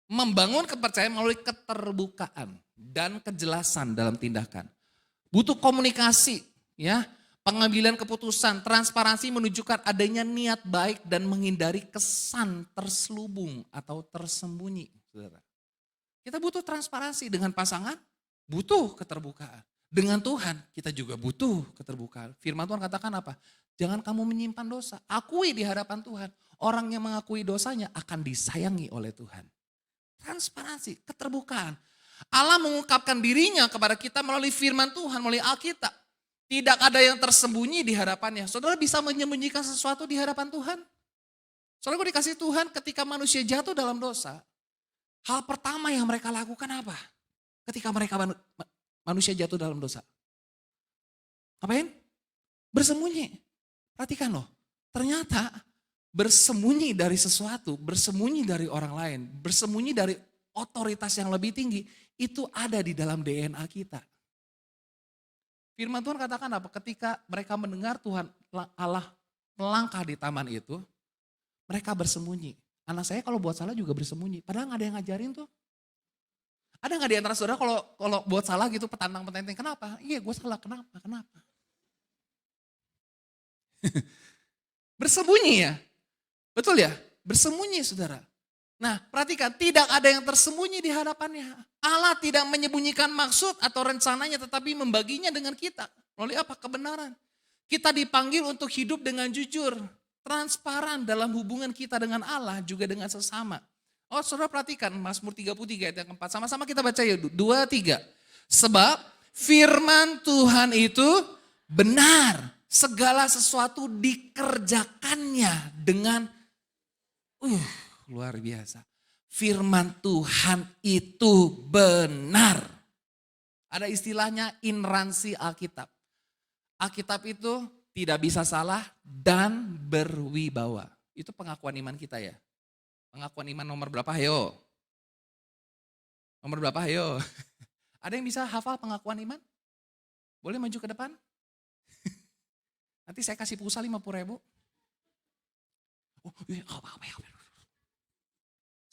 Membangun kepercayaan melalui keterbukaan dan kejelasan dalam tindakan. Butuh komunikasi, ya, pengambilan keputusan, transparansi menunjukkan adanya niat baik dan menghindari kesan terselubung atau tersembunyi. Saudara. Kita butuh transparansi dengan pasangan, butuh keterbukaan. Dengan Tuhan kita juga butuh keterbukaan. Firman Tuhan katakan apa? Jangan kamu menyimpan dosa, akui di hadapan Tuhan. Orang yang mengakui dosanya akan disayangi oleh Tuhan. Transparansi, keterbukaan. Allah mengungkapkan dirinya kepada kita melalui firman Tuhan, melalui Alkitab. Tidak ada yang tersembunyi di hadapannya. Saudara bisa menyembunyikan sesuatu di hadapan Tuhan? Saudara gue dikasih Tuhan ketika manusia jatuh dalam dosa. Hal pertama yang mereka lakukan apa? Ketika mereka manusia jatuh dalam dosa. Ngapain? Bersembunyi. Perhatikan loh, ternyata bersembunyi dari sesuatu, bersembunyi dari orang lain, bersembunyi dari otoritas yang lebih tinggi, itu ada di dalam DNA kita. Firman Tuhan katakan apa? Ketika mereka mendengar Tuhan Allah melangkah di taman itu, mereka bersembunyi. Anak saya kalau buat salah juga bersembunyi, padahal gak ada yang ngajarin tuh. Ada gak di antara saudara kalau buat salah gitu petantang-petenteng, kenapa? Iya gue salah, kenapa? Bersembunyi ya, betul ya? Bersembunyi saudara. Nah perhatikan, tidak ada yang tersembunyi di hadapannya. Allah tidak menyembunyikan maksud atau rencananya tetapi membaginya dengan kita. Melalui apa? Kebenaran. Kita dipanggil untuk hidup dengan jujur, transparan dalam hubungan kita dengan Allah juga dengan sesama. Oh saudara perhatikan Mazmur 33 ayat yang keempat. Sama-sama kita baca ya 2, 3. Sebab firman Tuhan itu benar. Segala sesuatu dikerjakannya dengan luar biasa. firman Tuhan itu benar. Ada istilahnya ineransi Alkitab. Alkitab itu tidak bisa salah dan berwibawa. Itu pengakuan iman kita ya. Pengakuan iman nomor berapa? Ayo. Nomor berapa? Ayo. Ada yang bisa hafal pengakuan iman? Boleh maju ke depan? Nanti saya kasih pulsa 50.000. Oh, iya,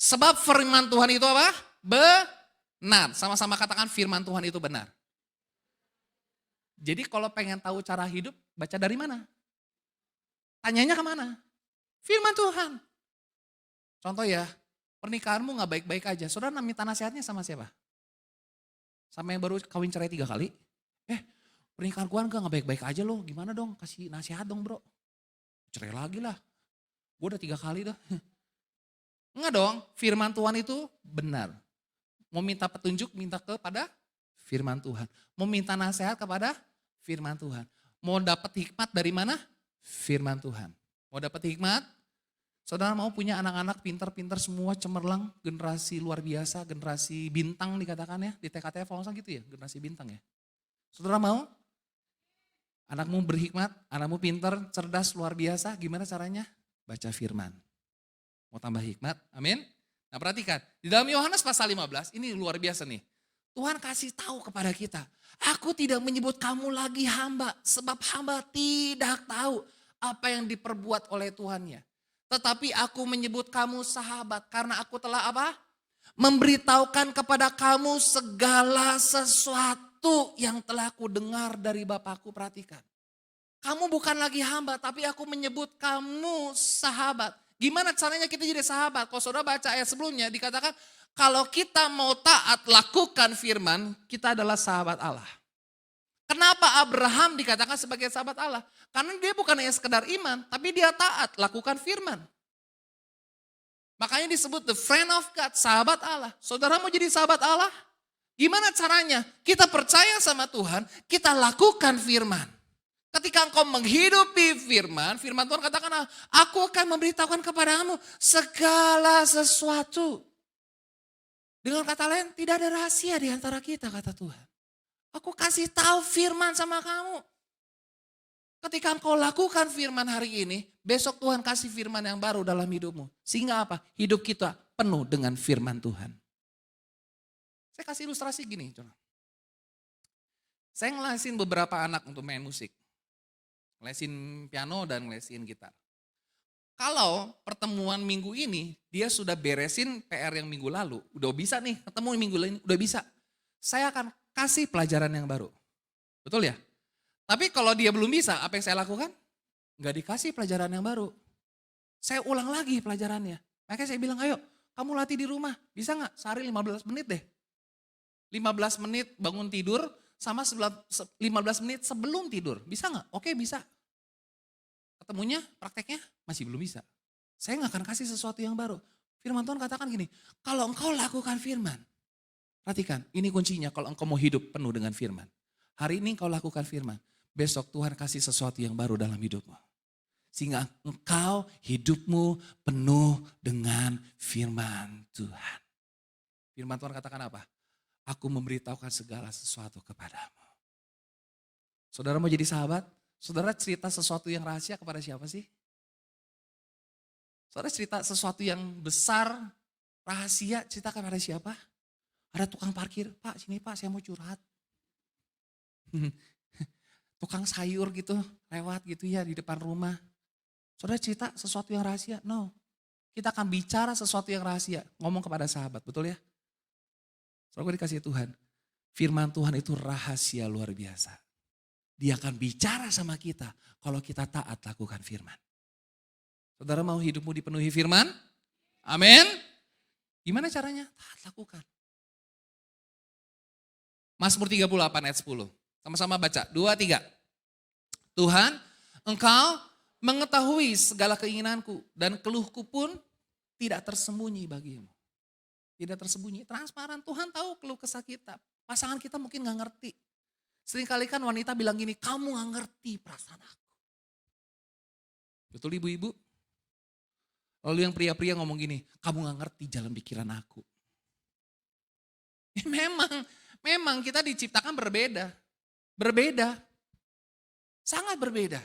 sebab firman Tuhan itu apa? Benar. Sama-sama katakan firman Tuhan itu benar. Jadi kalau pengen tahu cara hidup, baca dari mana? Tanyanya kemana? Firman Tuhan. Contoh ya, pernikahanmu gak baik-baik aja. Saudara minta nasihatnya sama siapa? Sama yang baru kawin cerai 3 kali? Pernikahan gua gak baik-baik aja loh. Gimana dong? Kasih nasihat dong bro. Cerai lagi lah. Gue udah 3 kali dah. Enggak dong, firman Tuhan itu benar. Mau minta petunjuk, minta kepada firman Tuhan. Mau minta nasihat kepada firman Tuhan. Mau dapat hikmat dari mana? Firman Tuhan. Mau dapat hikmat? Saudara mau punya anak-anak pintar-pintar semua cemerlang, generasi luar biasa, generasi bintang dikatakan ya. Di TKTF kalau gitu ya, generasi bintang ya. Saudara mau? Anakmu berhikmat, anakmu pintar, cerdas, luar biasa. Gimana caranya? Baca firman. Mau tambah hikmat, amin. Nah perhatikan, di dalam Yohanes pasal 15, ini luar biasa nih. Tuhan kasih tahu kepada kita, aku tidak menyebut kamu lagi hamba, sebab hamba tidak tahu apa yang diperbuat oleh Tuhannya. Tetapi aku menyebut kamu sahabat, karena aku telah apa? Memberitahukan kepada kamu segala sesuatu yang telah aku dengar dari Bapakku. Perhatikan, kamu bukan lagi hamba, tapi aku menyebut kamu sahabat. Gimana caranya kita jadi sahabat? Kalau saudara baca ayat sebelumnya dikatakan kalau kita mau taat lakukan firman, kita adalah sahabat Allah. Kenapa Abraham dikatakan sebagai sahabat Allah? Karena dia bukan hanya sekedar iman, tapi dia taat lakukan firman. Makanya disebut the friend of God, sahabat Allah. Saudara mau jadi sahabat Allah? Gimana caranya? Kita percaya sama Tuhan, kita lakukan firman. Ketika engkau menghidupi firman, firman Tuhan katakan, aku akan memberitahukan kepadamu segala sesuatu. Dengan kata lain, tidak ada rahasia di antara kita, kata Tuhan. Aku kasih tahu firman sama kamu. Ketika engkau lakukan firman hari ini, besok Tuhan kasih firman yang baru dalam hidupmu. Sehingga apa? Hidup kita penuh dengan firman Tuhan. Saya kasih ilustrasi gini. Saya ngelasin beberapa anak untuk main musik. Ngelesin piano dan ngelesin gitar. Kalau pertemuan minggu ini dia sudah beresin PR yang minggu lalu, udah bisa nih ketemu minggu lain, udah bisa. Saya akan kasih pelajaran yang baru. Betul ya? Tapi kalau dia belum bisa, apa yang saya lakukan? Enggak dikasih pelajaran yang baru. Saya ulang lagi pelajarannya. Makanya saya bilang, ayo kamu latih di rumah. Bisa gak? Sehari 15 menit deh. 15 menit bangun tidur, sama 15 menit sebelum tidur. Bisa gak? Oke bisa. Ketemunya, prakteknya masih belum bisa. Saya gak akan kasih sesuatu yang baru. Firman Tuhan katakan gini, kalau engkau lakukan firman. Perhatikan, ini kuncinya kalau engkau mau hidup penuh dengan firman. Hari ini engkau lakukan firman. Besok Tuhan kasih sesuatu yang baru dalam hidupmu. Sehingga engkau hidupmu penuh dengan firman Tuhan. Firman Tuhan katakan apa? Aku memberitahukan segala sesuatu kepadamu. Saudara mau jadi sahabat? Saudara cerita sesuatu yang rahasia kepada siapa sih? Saudara cerita sesuatu yang besar, rahasia, ceritakan pada siapa? Ada tukang parkir, Pak sini Pak saya mau curhat. Tukang sayur gitu, lewat gitu ya di depan rumah. Saudara cerita sesuatu yang rahasia? No. Kita akan bicara sesuatu yang rahasia, ngomong kepada sahabat, betul ya? Saudara dikasih Tuhan, firman Tuhan itu rahasia luar biasa. Dia akan bicara sama kita kalau kita taat lakukan firman. Saudara mau hidupmu dipenuhi firman? Amin. Gimana caranya? Taat lakukan. Mazmur 38 ayat 10. Sama-sama baca, 2, 3. Tuhan, engkau mengetahui segala keinginanku dan keluhku pun tidak tersembunyi bagimu. Tidak tersembunyi, transparan. Tuhan tahu keluh kesah kita. Pasangan kita mungkin gak ngerti. Seringkali kan wanita bilang gini, kamu gak ngerti perasaan aku. Betul ibu-ibu? Lalu yang pria-pria ngomong gini, kamu gak ngerti jalan pikiran aku. Ya memang kita diciptakan berbeda. Berbeda. Sangat berbeda.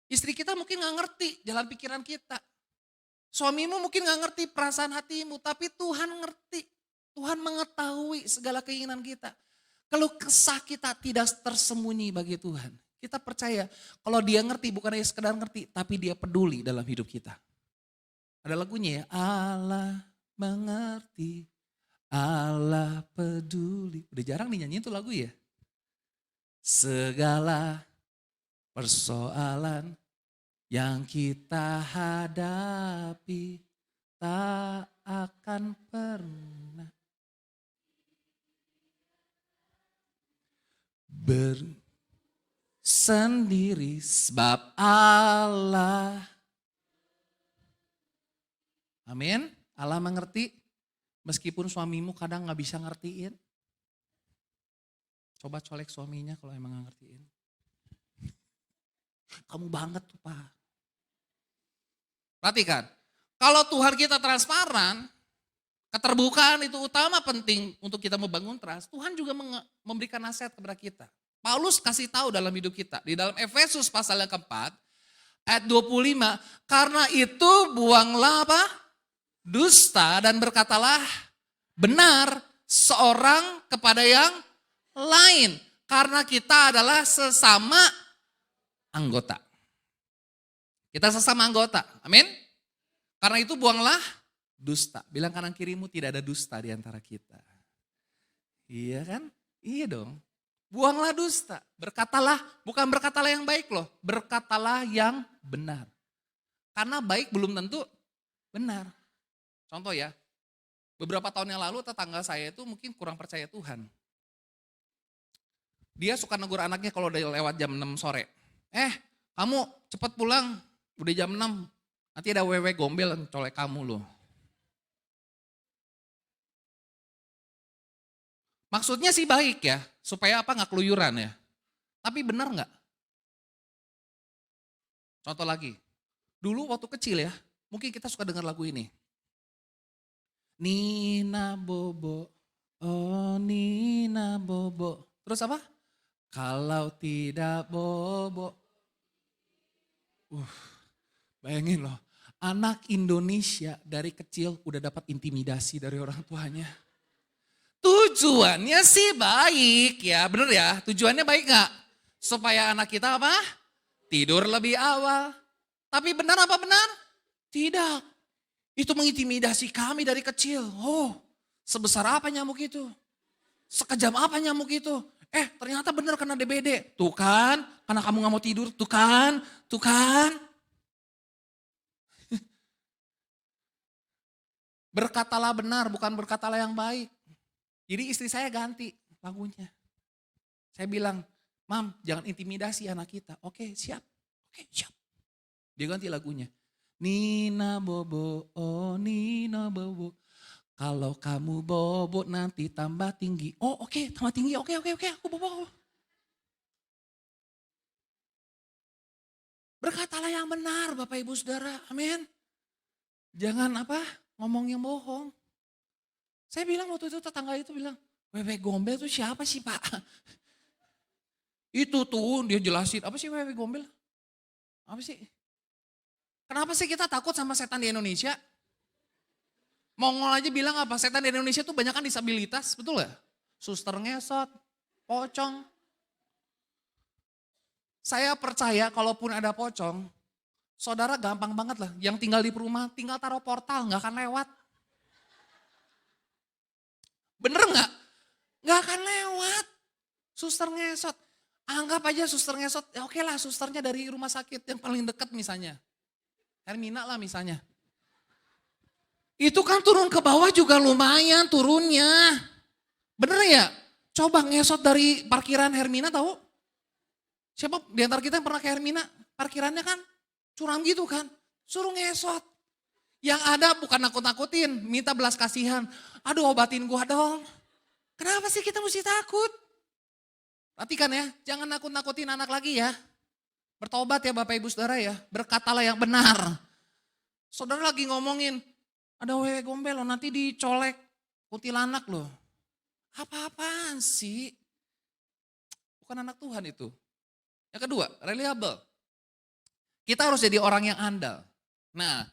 Istri kita mungkin gak ngerti jalan pikiran kita. Suamimu mungkin gak ngerti perasaan hatimu, tapi Tuhan ngerti. Tuhan mengetahui segala keinginan kita. Kalau kesah kita tidak tersembunyi bagi Tuhan. Kita percaya kalau dia ngerti bukan hanya sekedar ngerti, tapi dia peduli dalam hidup kita. Ada lagunya ya, Allah mengerti, Allah peduli. Udah jarang dinyanyiin tuh lagu ya. Segala persoalan yang kita hadapi tak akan pernah bersendiri sebab Allah. Amin. Allah mengerti meskipun suamimu kadang gak bisa ngertiin. Coba colek suaminya kalau emang gak ngertiin. Kamu banget tuh Pak. Perhatikan, kalau Tuhan kita transparan, keterbukaan itu utama penting untuk kita membangun trust. Tuhan juga memberikan nasihat kepada kita. Paulus kasih tahu dalam hidup kita. Di dalam Efesus pasal yang keempat, ayat 25. Karena itu buanglah apa? Dusta dan berkatalah benar seorang kepada yang lain. Karena kita adalah sesama anggota. Kita sesama anggota. Amin. Karena itu buanglah dusta. Bilang kanan kirimu tidak ada dusta di antara kita. Iya kan? Iya dong. Buanglah dusta. Berkatalah, bukan berkatalah yang baik loh. Berkatalah yang benar. Karena baik belum tentu benar. Contoh ya, beberapa tahun yang lalu tetangga saya itu mungkin kurang percaya Tuhan. Dia suka negur anaknya kalau udah lewat jam 6 sore. Kamu cepat pulang, udah jam 6. Nanti ada wewe gombel yang colek kamu loh. Maksudnya sih baik ya, supaya apa nggak keluyuran ya. Tapi benar nggak? Contoh lagi, dulu waktu kecil ya, mungkin kita suka dengar lagu ini. Nina Bobo, oh Nina Bobo. Terus apa? Kalau tidak Bobo. Bayangin loh, anak Indonesia dari kecil udah dapat intimidasi dari orang tuanya. Tujuannya sih baik ya, bener ya? Tujuannya baik gak? Supaya anak kita apa? Tidur lebih awal. Tapi benar apa benar? Tidak. Itu mengintimidasi kami dari kecil. Oh, sebesar apa nyamuk itu? Sekejam apa nyamuk itu? Ternyata benar kena DBD. Tuh kan, karena kamu gak mau tidur. Tuh kan, tuh kan. Berkatalah benar, bukan berkatalah yang baik. Jadi istri saya ganti lagunya. Saya bilang, Mam jangan intimidasi anak kita. Oke siap, oke siap. Dia ganti lagunya. Nina Bobo, oh Nina Bobo. Kalau kamu bobo nanti tambah tinggi. Oh oke, tambah tinggi, oke, aku bobo. Berkatalah yang benar Bapak Ibu Saudara, amin. Jangan ngomong yang bohong. Saya bilang waktu itu tetangga itu bilang, wewe gombel itu siapa sih Pak? Itu tuh dia jelasin, apa sih wewe gombel? Apa sih? Kenapa sih kita takut sama setan di Indonesia? Mongol aja bilang apa? Setan di Indonesia tuh banyak kan disabilitas, betul gak? Suster ngesot, pocong. Saya percaya kalaupun ada pocong, saudara gampang banget lah. Yang tinggal di perumahan tinggal taruh portal, gak akan lewat. Bener gak? Gak akan lewat. Suster ngesot. Anggap aja suster ngesot, ya oke lah susternya dari rumah sakit yang paling dekat misalnya. Hermina lah misalnya. Itu kan turun ke bawah juga lumayan turunnya. Bener ya? Coba ngesot dari parkiran Hermina tahu? Siapa di antara kita yang pernah ke Hermina? Parkirannya kan curam gitu kan. Suruh ngesot. Yang ada bukan nakut-nakutin, minta belas kasihan. Aduh obatin gua dong. Kenapa sih kita mesti takut? Perhatikan ya, jangan nakut-nakutin anak lagi ya. Bertobat ya Bapak Ibu Saudara ya, berkatalah yang benar. Saudara lagi ngomongin, ada wewe gombel loh, nanti dicolek kuntilanak loh. Apa-apaan sih? Bukan anak Tuhan itu. Yang kedua, reliable. Kita harus jadi orang yang andal. Nah,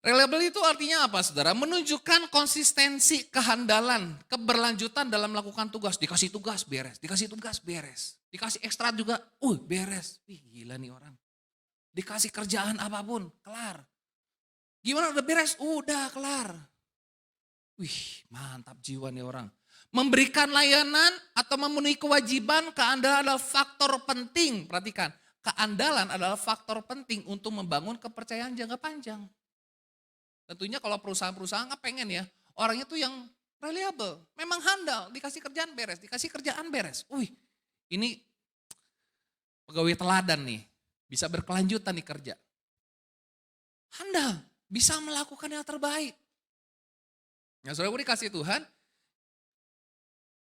reliable itu artinya apa saudara? Menunjukkan konsistensi, kehandalan, keberlanjutan dalam melakukan tugas. Dikasih tugas beres, dikasih tugas beres. Dikasih ekstra juga, beres. Wih gila nih orang. Dikasih kerjaan apapun, kelar. Gimana udah beres? Udah kelar. Wih mantap jiwa nih orang. Memberikan layanan atau memenuhi kewajiban, keandalan adalah faktor penting. Perhatikan, keandalan adalah faktor penting untuk membangun kepercayaan jangka panjang. Tentunya kalau perusahaan-perusahaan kan pengen ya, orangnya tuh yang reliable. Memang handal, dikasih kerjaan beres, dikasih kerjaan beres. Wih ini pegawai teladan nih, bisa berkelanjutan nih kerja. Handal, bisa melakukan yang terbaik. Nah saudara dikasih Tuhan,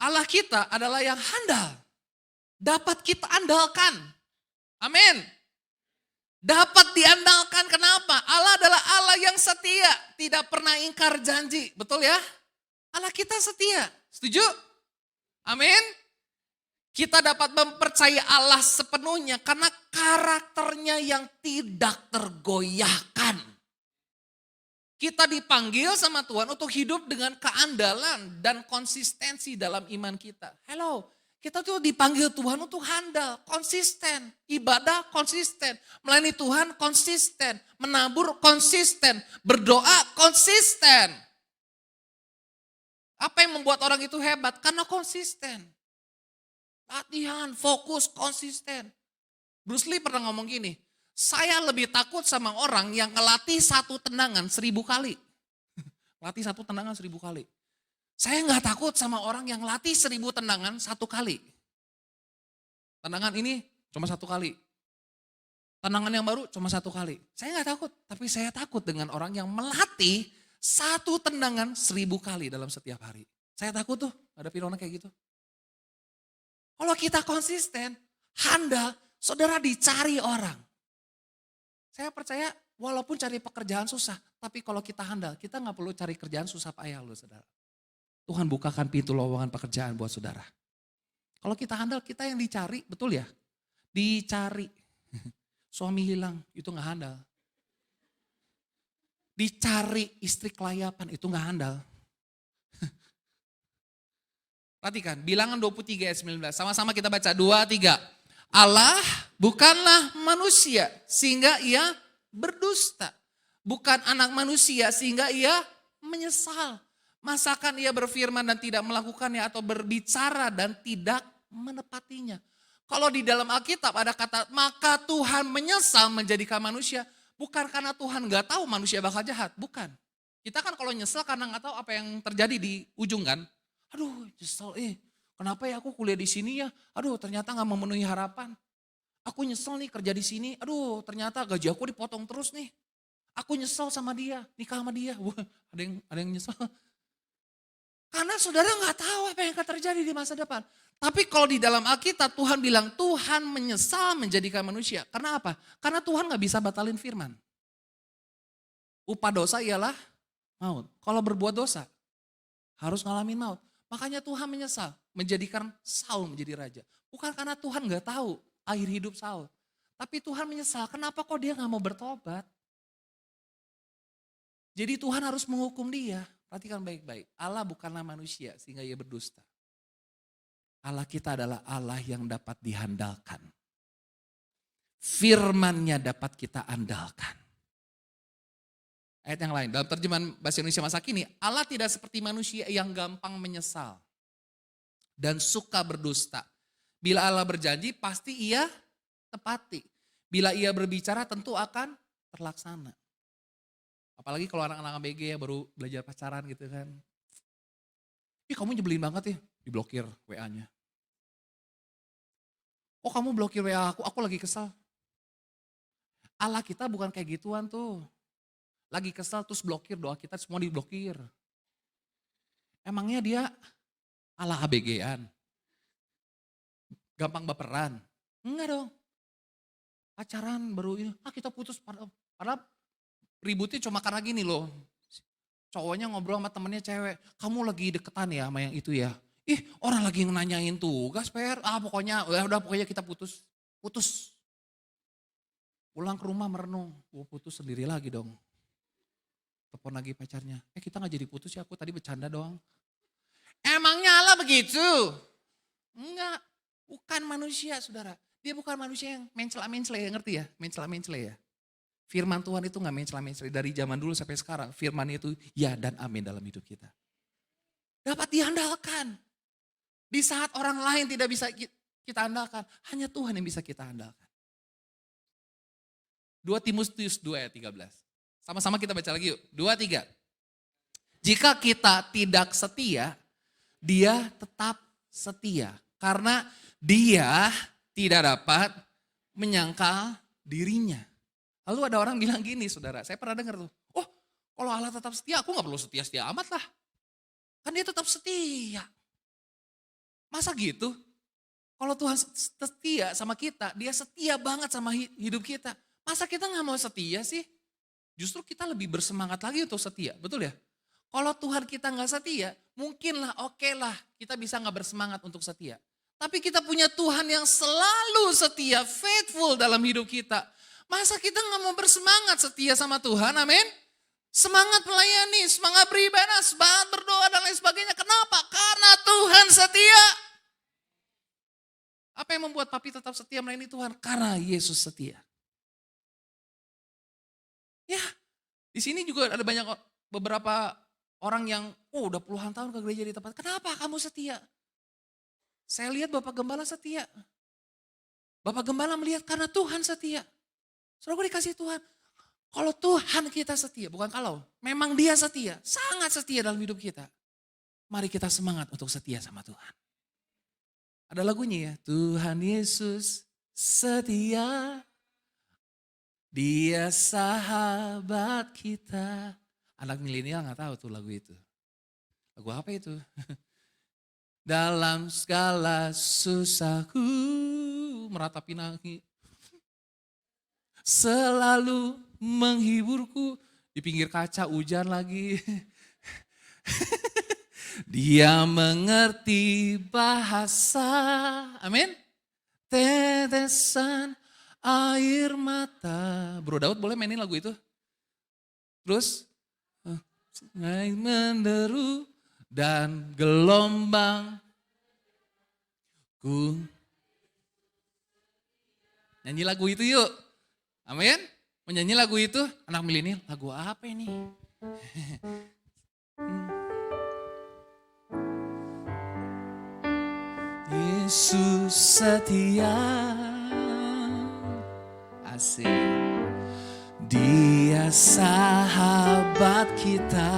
Allah kita adalah yang handal. Dapat kita andalkan. Amin. Dapat diandalkan, kenapa? Allah adalah Allah yang setia. Tidak pernah ingkar janji, betul ya? Allah kita setia, setuju? Amin. Kita dapat mempercayai Allah sepenuhnya karena karakternya yang tidak tergoyahkan. Kita dipanggil sama Tuhan untuk hidup dengan keandalan dan konsistensi dalam iman kita. Hello, kita tuh dipanggil Tuhan untuk handal, konsisten, ibadah konsisten, melayani Tuhan konsisten, menabur konsisten, berdoa konsisten. Apa yang membuat orang itu hebat? Karena konsisten. Latihan, fokus, konsisten. Bruce Lee pernah ngomong gini, saya lebih takut sama orang yang ngelatih satu tendangan 1000 kali. Latih satu tendangan 1000 kali. Saya nggak takut sama orang yang latih 1000 tendangan 1 kali. Tendangan ini cuma 1 kali. Tendangan yang baru cuma 1 kali. Saya nggak takut, tapi saya takut dengan orang yang melatih satu tendangan 1000 kali dalam setiap hari. Saya takut tuh ada orang kayak gitu. Kalau kita konsisten, handal, saudara dicari orang. Saya percaya walaupun cari pekerjaan susah, tapi kalau kita handal, kita nggak perlu cari kerjaan susah payah loh saudara. Tuhan bukakan pintu lowongan pekerjaan buat saudara. Kalau kita handal, kita yang dicari, betul ya? Dicari. Suami hilang, itu nggak handal. Dicari istri kelayapan, itu nggak handal. Perhatikan, bilangan 23 ayat 19, sama-sama kita baca 2, 3. Allah bukanlah manusia sehingga ia berdusta. Bukan anak manusia sehingga ia menyesal. Masakan ia berfirman dan tidak melakukannya atau berbicara dan tidak menepatinya. Kalau di dalam Alkitab ada kata maka Tuhan menyesal menjadikan manusia. Bukan karena Tuhan gak tahu manusia bakal jahat, bukan. Kita kan kalau nyesel karena gak tahu apa yang terjadi di ujung kan. Aduh nyesel kenapa ya aku kuliah di sini ya? Aduh ternyata gak memenuhi harapan. Aku nyesel nih kerja di sini. Aduh ternyata gaji aku dipotong terus nih. Aku nyesel sama dia, nikah sama dia. Wah, ada yang nyesel. Karena saudara gak tahu apa yang akan terjadi di masa depan. Tapi kalau di dalam Alkitab Tuhan bilang Tuhan menyesal menjadikan manusia. Karena apa? Karena Tuhan gak bisa batalin firman. Upah dosa ialah maut. Kalau berbuat dosa harus ngalamin maut. Makanya Tuhan menyesal menjadikan Saul menjadi raja. Bukan karena Tuhan gak tahu akhir hidup Saul. Tapi Tuhan menyesal, kenapa kok dia gak mau bertobat? Jadi Tuhan harus menghukum dia. Perhatikan baik-baik, Allah bukanlah manusia sehingga ia berdusta. Allah kita adalah Allah yang dapat dihandalkan. Firman-Nya dapat kita andalkan. Ayat yang lain, dalam terjemahan bahasa Indonesia masa kini, Allah tidak seperti manusia yang gampang menyesal dan suka berdusta. Bila Allah berjanji, pasti ia tepati. Bila ia berbicara, tentu akan terlaksana. Apalagi kalau anak-anak ABG ya baru belajar pacaran gitu kan. Ih kamu nyebelin banget ya, diblokir WA-nya. Oh kamu blokir WA aku lagi kesal. Allah kita bukan kayak gituan tuh. Lagi kesal terus blokir, doa kita semua diblokir. Emangnya dia Allah ABG-an? Gampang baperan? Enggak dong. Pacaran baru ini, kita putus padahal ributnya cuma karena gini loh. Cowoknya ngobrol sama temennya cewek, kamu lagi deketan ya sama yang itu ya. Ih, orang lagi nanyain tugas PR, pokoknya pokoknya kita putus. Putus. Pulang ke rumah merenung, putus sendiri lagi dong. Telepon lagi pacarnya, kita gak jadi putus ya, aku tadi bercanda doang. Emangnya Allah begitu? Enggak, bukan manusia saudara. Dia bukan manusia yang mencela-mencela, ngerti ya? Mencela-mencela ya. Firman Tuhan itu gak mencela-mencela. Dari zaman dulu sampai sekarang, firman itu ya dan amin dalam hidup kita. Dapat diandalkan. Di saat orang lain tidak bisa kita andalkan, hanya Tuhan yang bisa kita andalkan. 2 Timotius 2 ayat 13. Sama-sama kita baca lagi yuk. 2, 3. Jika kita tidak setia, dia tetap setia. Karena dia tidak dapat menyangkal dirinya. Lalu ada orang bilang gini saudara, saya pernah dengar tuh. Oh kalau Allah tetap setia, aku gak perlu setia-setia amat lah. Kan dia tetap setia. Masa gitu? Kalau Tuhan setia sama kita, dia setia banget sama hidup kita. Masa kita gak mau setia sih? Justru kita lebih bersemangat lagi untuk setia, betul ya? Kalau Tuhan kita gak setia, mungkinlah oke lah kita bisa gak bersemangat untuk setia. Tapi kita punya Tuhan yang selalu setia, faithful dalam hidup kita. Masa kita gak mau bersemangat setia sama Tuhan, amin? Semangat melayani, semangat beribadah, semangat berdoa dan lain sebagainya. Kenapa? Karena Tuhan setia. Apa yang membuat papi tetap setia melayani Tuhan? Karena Yesus setia. Ya, di sini juga ada beberapa orang yang udah puluhan tahun ke gereja di tempat. Kenapa kamu setia? Saya lihat Bapak Gembala setia. Bapak Gembala melihat karena Tuhan setia. Saudara gue dikasih Tuhan. Kalau Tuhan kita setia, bukan kalau. Memang dia setia, sangat setia dalam hidup kita. Mari kita semangat untuk setia sama Tuhan. Ada lagunya ya. Tuhan Yesus setia. Dia sahabat kita. Anak milenial gak tahu tuh lagu itu. Lagu apa itu? Dalam segala susahku meratapi nangis. Selalu menghiburku. Di pinggir kaca hujan lagi. Dia mengerti bahasa. Amin. Tetesan air mata. Bro Daud boleh mainin lagu itu? Terus. Naik menderu dan gelombang. Ku. Nyanyi lagu itu yuk. Amin. Menyanyi lagu itu, anak milenial, lagu apa ini? Yesus setia, asik. Dia sahabat kita.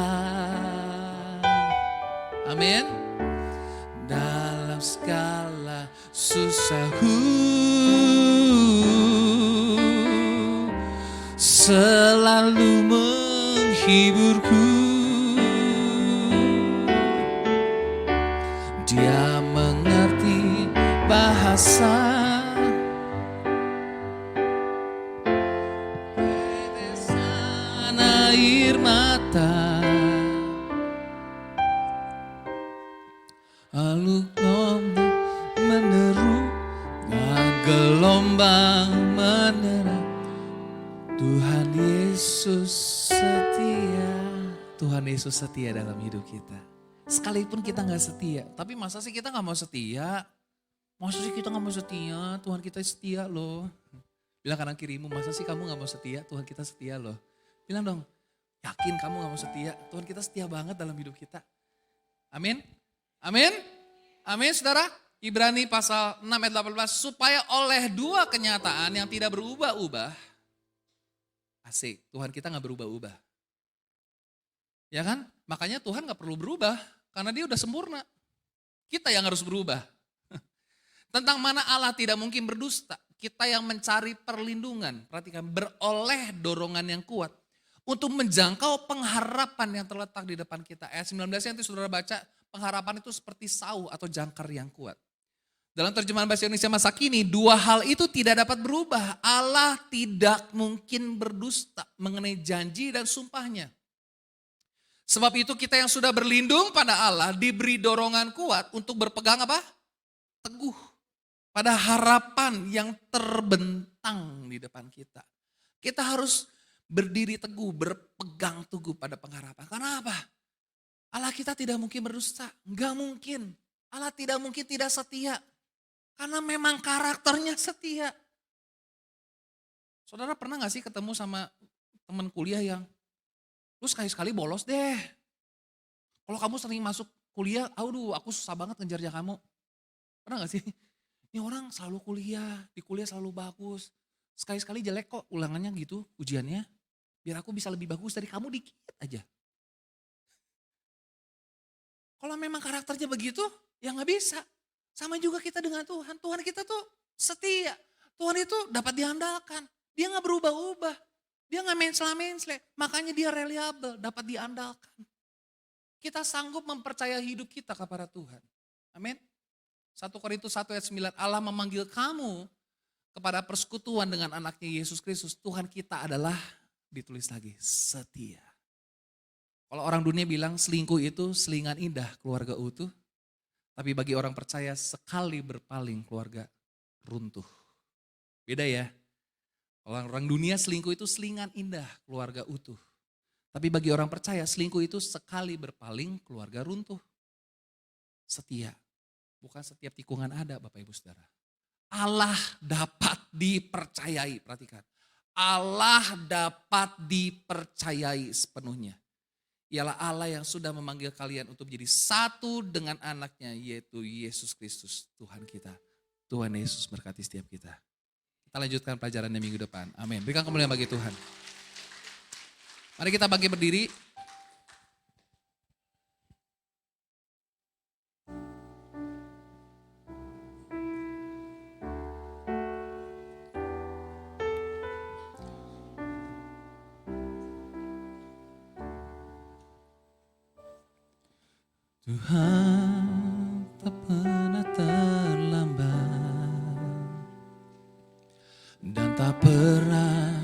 Amin. Dalam segala susahku selalu menghiburku. Dia mengerti bahasa. Tetesan air mata. Lalu gelombang meneru dan gelombang menerang. Tuhan Yesus setia. Tuhan Yesus setia dalam hidup kita. Sekalipun kita gak setia. Tapi masa sih kita gak mau setia? Masa sih kita gak mau setia? Tuhan kita setia loh. Bilang kanan kirimu, masa sih kamu gak mau setia? Tuhan kita setia loh. Bilang dong, yakin kamu gak mau setia? Tuhan kita setia banget dalam hidup kita. Amin? Amin? Amin saudara? Ibrani pasal 6 ayat 18. Supaya oleh dua kenyataan yang tidak berubah-ubah. Asik, Tuhan kita gak berubah-ubah. Ya kan? Makanya Tuhan gak perlu berubah. Karena dia udah sempurna. Kita yang harus berubah. Tentang mana Allah tidak mungkin berdusta. Kita yang mencari perlindungan. Perhatikan, beroleh dorongan yang kuat. Untuk menjangkau pengharapan yang terletak di depan kita. Ayat 19 yang nanti saudara baca. Pengharapan itu seperti sau atau jangkar yang kuat. Dalam terjemahan bahasa Indonesia masa kini, dua hal itu tidak dapat berubah. Allah tidak mungkin berdusta mengenai janji dan sumpahnya. Sebab itu kita yang sudah berlindung pada Allah diberi dorongan kuat untuk berpegang apa? Teguh pada harapan yang terbentang di depan kita. Kita harus berdiri teguh, berpegang teguh pada pengharapan. Karena apa? Allah kita tidak mungkin berdusta, enggak mungkin. Allah tidak mungkin tidak setia. Karena memang karakternya setia. Saudara pernah gak sih ketemu sama teman kuliah yang lu sekali-sekali bolos deh. Kalau kamu sering masuk kuliah, aduh aku susah banget ngejarnya kamu. Pernah gak sih? Ini orang selalu kuliah, di kuliah selalu bagus. Sekali-sekali jelek kok ulangannya gitu, ujiannya. Biar aku bisa lebih bagus dari kamu dikit aja. Kalau memang karakternya begitu, ya gak bisa. Sama juga kita dengan Tuhan. Tuhan kita tuh setia. Tuhan itu dapat diandalkan. Dia gak berubah-ubah. Dia gak mensela-mensle. Makanya dia reliable, dapat diandalkan. Kita sanggup mempercaya hidup kita kepada Tuhan. Amin. 1 Korintus 1 ayat 9, Allah memanggil kamu kepada persekutuan dengan anaknya Yesus Kristus. Tuhan kita adalah, ditulis lagi, setia. Kalau orang dunia bilang selingkuh itu selingan indah, keluarga utuh. Tapi bagi orang percaya sekali berpaling keluarga runtuh. Beda ya. Orang dunia selingkuh itu selingan indah, keluarga utuh. Tapi bagi orang percaya selingkuh itu sekali berpaling keluarga runtuh. Setia. Bukan setiap tikungan ada Bapak Ibu Saudara. Allah dapat dipercayai, perhatikan. Allah dapat dipercayai sepenuhnya. Ialah Allah yang sudah memanggil kalian untuk menjadi satu dengan anaknya, yaitu Yesus Kristus Tuhan kita. Tuhan Yesus berkati setiap kita. Kita lanjutkan pelajarannya minggu depan. Amin. Berikan kemuliaan bagi Tuhan. Mari kita bangkit berdiri. Tuhan tak pernah terlambat dan tak pernah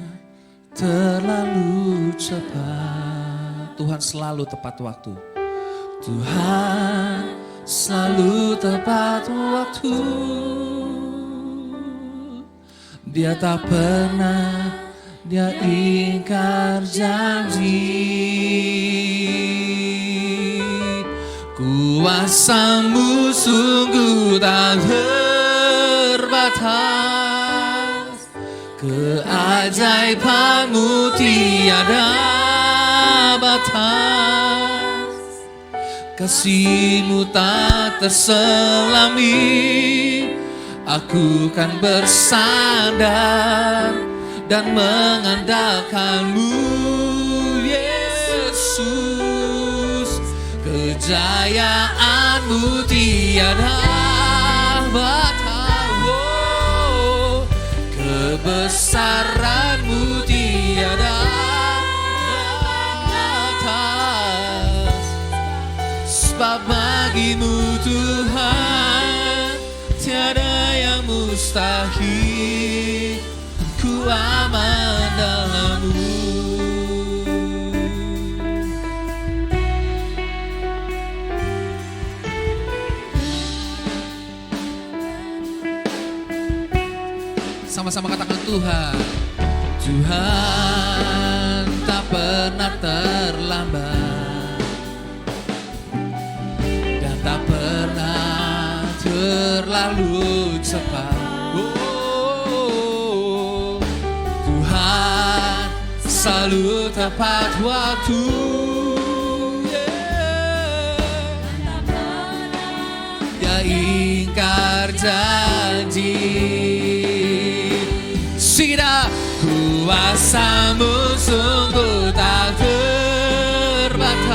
terlalu cepat. Tuhan selalu tepat waktu. Tuhan selalu tepat waktu. Dia tak pernah, dia ingkar janji. Kuasamu sungguh tak terbatas, keajaibanmu tiada batas, kasihmu tak terselami. Aku kan bersandar dan mengandalkanmu, Yesus. Kejayaanmu tiada batas, kebesaranmu tiada batas. Sebab bagimu Tuhan tiada yang mustahil, ku aman dalam-Mu. Sama-sama katakan Tuhan. Tuhan tak pernah terlambat dan tak pernah terlalu cepat. Oh, Tuhan selalu tepat waktu. Dia ingkar janji. Sida, kuasamu sungguh tak terbatas,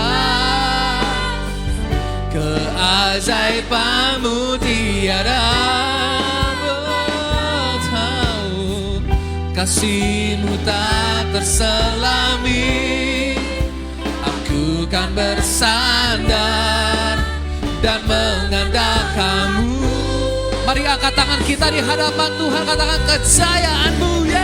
keajaibanmu tiada batas, kasihmu tak terselami. Aku kan bersandar dan mengandalkanmu. Mari angkat tangan kita di hadapan Tuhan, katakan kejayaan-Mu ya.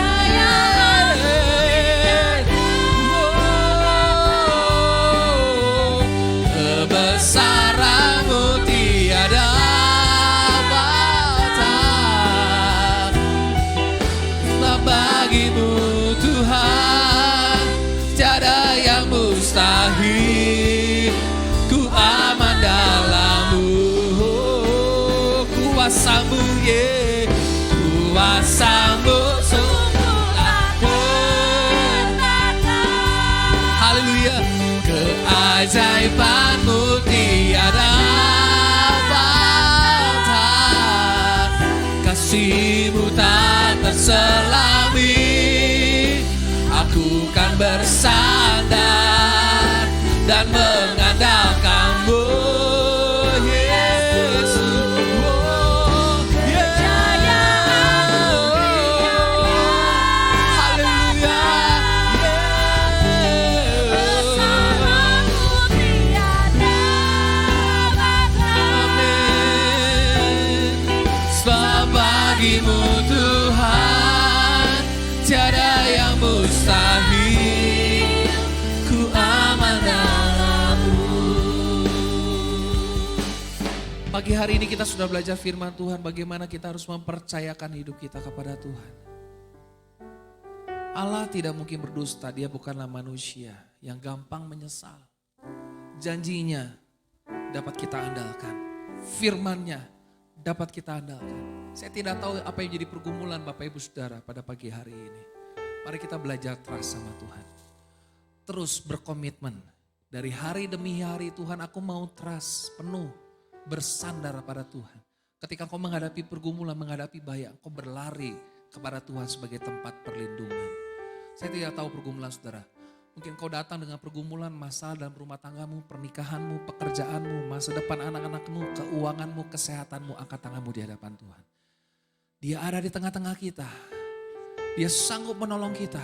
Kebesaran-Mu tiada batas. Bagimu Tuhan tiada yang mustahil. Ku aman dalam-Mu. Kuasa-Mu ye, kuasa-Mu sungguh berkata. Haleluya. Keajaiban-Mu tiada batas. Kasih-Mu tak terselami. Aku kan bersandar dan mengandalkan-Mu. Bagimu Tuhan tiada yang mustahil. Ku aman dalam-Mu. Pagi hari ini kita sudah belajar firman Tuhan, bagaimana kita harus mempercayakan hidup kita kepada Tuhan. Allah tidak mungkin berdusta, Dia bukanlah manusia yang gampang menyesal. Janjinya dapat kita andalkan, firman-Nya dapat kita andalkan. Saya tidak tahu apa yang jadi pergumulan Bapak Ibu Saudara pada pagi hari ini. Mari kita belajar trust sama Tuhan. Terus berkomitmen. Dari hari demi hari, Tuhan aku mau trust penuh, bersandar pada Tuhan. Ketika kau menghadapi pergumulan, menghadapi bahaya, kau berlari kepada Tuhan sebagai tempat perlindungan. Saya tidak tahu pergumulan saudara. Mungkin kau datang dengan pergumulan, masalah dalam rumah tanggamu, pernikahanmu, pekerjaanmu, masa depan anak-anakmu, keuanganmu, kesehatanmu. Angkat tanganmu di hadapan Tuhan. Dia ada di tengah-tengah kita. Dia sanggup menolong kita.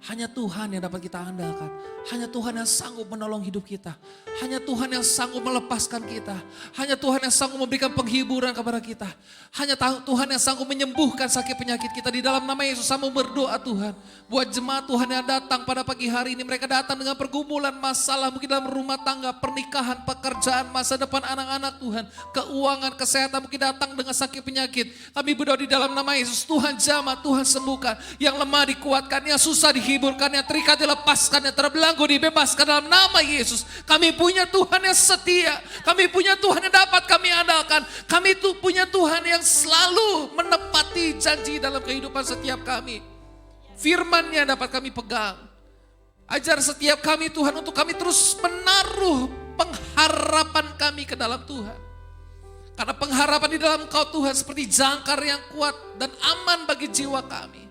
Hanya Tuhan yang dapat kita andalkan. Hanya Tuhan yang sanggup menolong hidup kita. Hanya Tuhan yang sanggup melepaskan kita. Hanya Tuhan yang sanggup memberikan penghiburan kepada kita. Hanya Tuhan yang sanggup menyembuhkan sakit penyakit kita. Di dalam nama Yesus saya berdoa Tuhan. Buat jemaat Tuhan yang datang pada pagi hari ini. Mereka datang dengan pergumulan, masalah mungkin dalam rumah tangga, pernikahan, pekerjaan, masa depan anak-anak Tuhan. Keuangan, kesehatan mungkin datang dengan sakit penyakit. Kami berdoa di dalam nama Yesus. Tuhan jamah, Tuhan sembuhkan. Yang lemah dikuatkan, yang susah dihiburkan, yang terikat dilepaskan, yang terbelenggu dibebaskan dalam nama Yesus. Kami punya Tuhan yang setia. Kami punya Tuhan yang dapat kami andalkan. Kami tuh punya Tuhan yang selalu menepati janji dalam kehidupan setiap kami. Firman-Nya dapat kami pegang. Ajar setiap kami Tuhan untuk kami terus menaruh pengharapan kami ke dalam Tuhan. Karena pengharapan di dalam Engkau Tuhan seperti jangkar yang kuat dan aman bagi jiwa kami.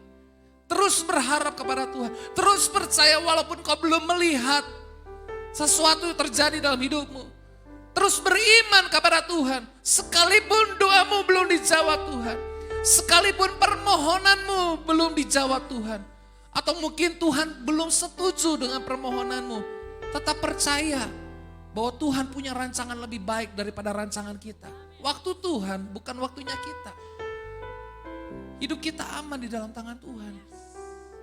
Terus berharap kepada Tuhan. Terus percaya walaupun kau belum melihat sesuatu yang terjadi dalam hidupmu. Terus beriman kepada Tuhan. Sekalipun doamu belum dijawab Tuhan. Sekalipun permohonanmu belum dijawab Tuhan. Atau mungkin Tuhan belum setuju dengan permohonanmu. Tetap percaya bahwa Tuhan punya rancangan lebih baik daripada rancangan kita. Waktu Tuhan bukan waktunya kita. Hidup kita aman di dalam tangan Tuhan.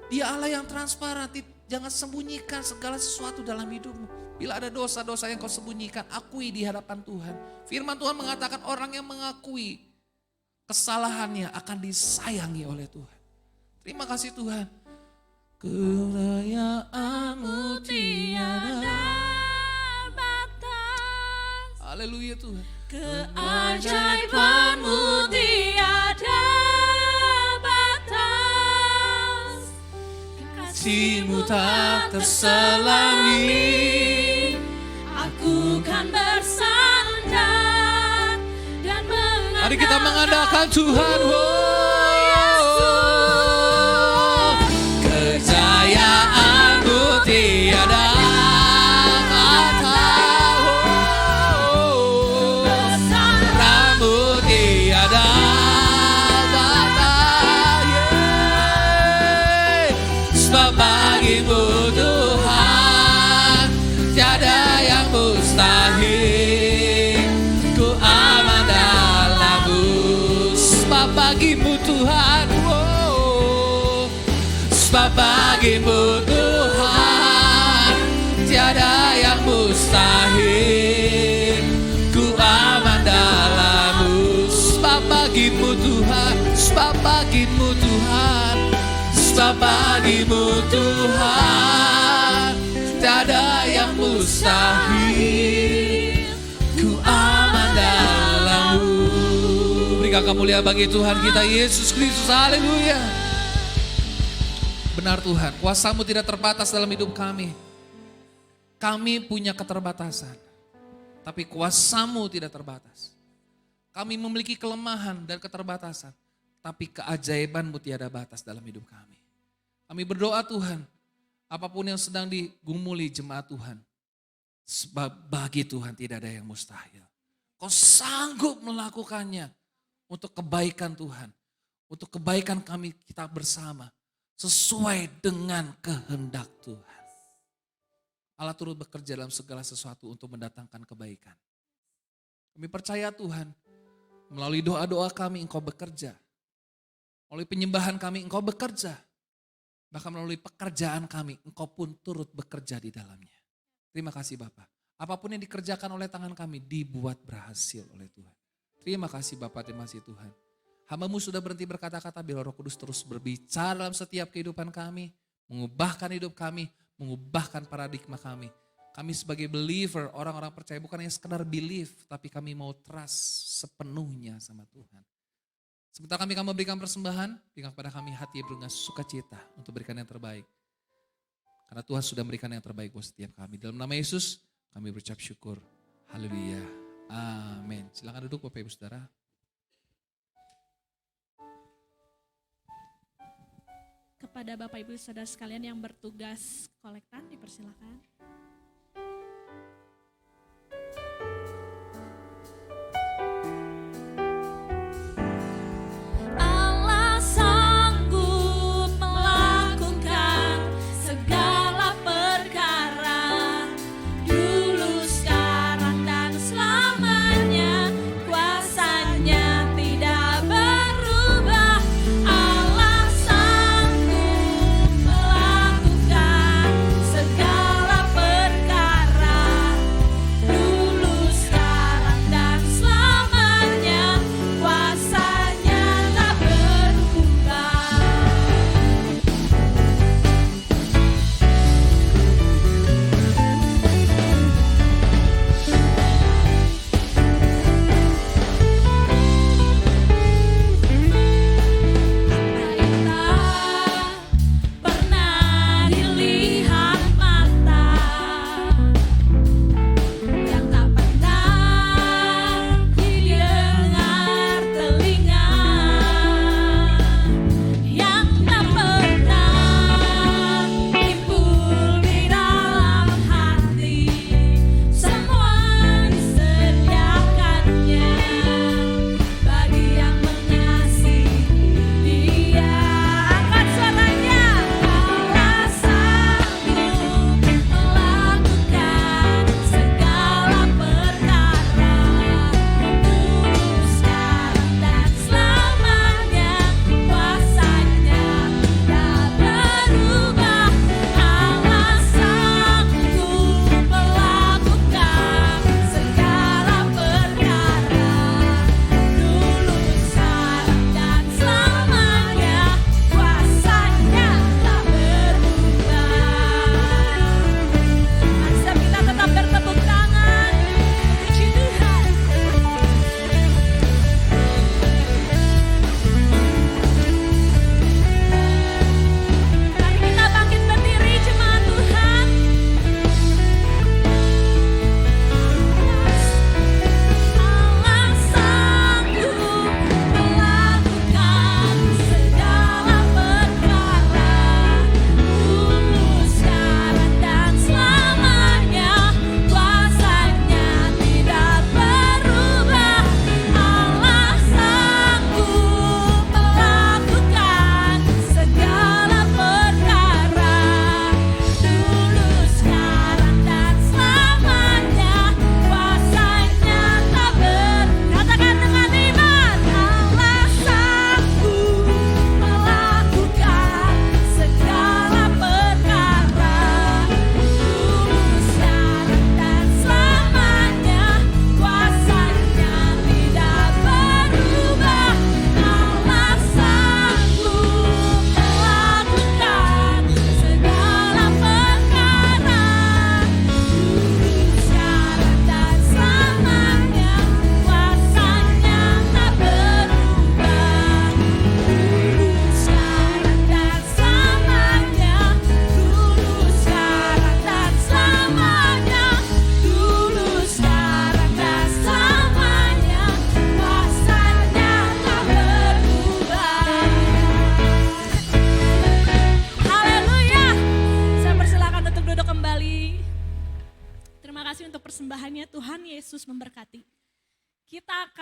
Dia Allah yang transparan, jangan sembunyikan segala sesuatu dalam hidupmu. Bila ada dosa-dosa yang kau sembunyikan, akui di hadapan Tuhan. Firman Tuhan mengatakan orang yang mengakui kesalahannya akan disayangi oleh Tuhan. Terima kasih Tuhan. Kerayaanmu tiada batas. Haleluya Tuhan. Keajaiban-Mu tiada batas. Kasih-Mu tak terselami. Aku kan bersandar dan mengandalkan. Mari kita mengandalkan Tuhan. Kejayaan-Mu tiada bagimu Tuhan tiada yang mustahil. Ku aman dalam-Mu. bagimu Tuhan, tiada yang mustahil. Ku aman dalam-Mu, sebab bagimu Tuhan, sebab bagimu Tuhan, sebab bagimu Tuhan, tiada yang mustahil. Ku aman dalam-Mu. Berikan kemuliaan bagi Tuhan kita Yesus Kristus. Haleluya. Benar Tuhan, kuasa-Mu tidak terbatas dalam hidup kami. Kami punya keterbatasan, tapi kuasa-Mu tidak terbatas. Kami memiliki kelemahan dan keterbatasan, tapi keajaiban-Mu tiada batas dalam hidup kami. Kami berdoa Tuhan, apapun yang sedang digumuli jemaat Tuhan, sebab bagi Tuhan tidak ada yang mustahil. Kau sanggup melakukannya untuk kebaikan Tuhan, untuk kebaikan kami kita bersama, sesuai dengan kehendak Tuhan. Allah turut bekerja dalam segala sesuatu untuk mendatangkan kebaikan. Kami percaya Tuhan, melalui doa-doa kami Engkau bekerja. Melalui penyembahan kami Engkau bekerja. Bahkan melalui pekerjaan kami Engkau pun turut bekerja di dalamnya. Terima kasih Bapak. Apapun yang dikerjakan oleh tangan kami dibuat berhasil oleh Tuhan. Terima kasih Bapak, terima kasih Tuhan. Hamba-Mu sudah berhenti berkata-kata, biar Roh Kudus terus berbicara dalam setiap kehidupan kami, mengubahkan hidup kami, mengubahkan paradigma kami. Kami sebagai believer, orang-orang percaya bukan yang sekedar believe, tapi kami mau trust sepenuhnya sama Tuhan. Sementara kami berikan persembahan, berikan kepada kami hati yang dengan sukacita untuk berikan yang terbaik. Karena Tuhan sudah memberikan yang terbaik buat setiap kami. Dalam nama Yesus, kami berucap syukur. Haleluya. Amin. Silakan duduk Bapak Ibu Saudara. Kepada Bapak Ibu Saudara sekalian yang bertugas kolektan, dipersilakan. Allah sanggup melakukan segala perkara, dulu, sekarang, dan selamanya. Kuasanya tidak berubah. Allah sanggup melakukan segala perkara.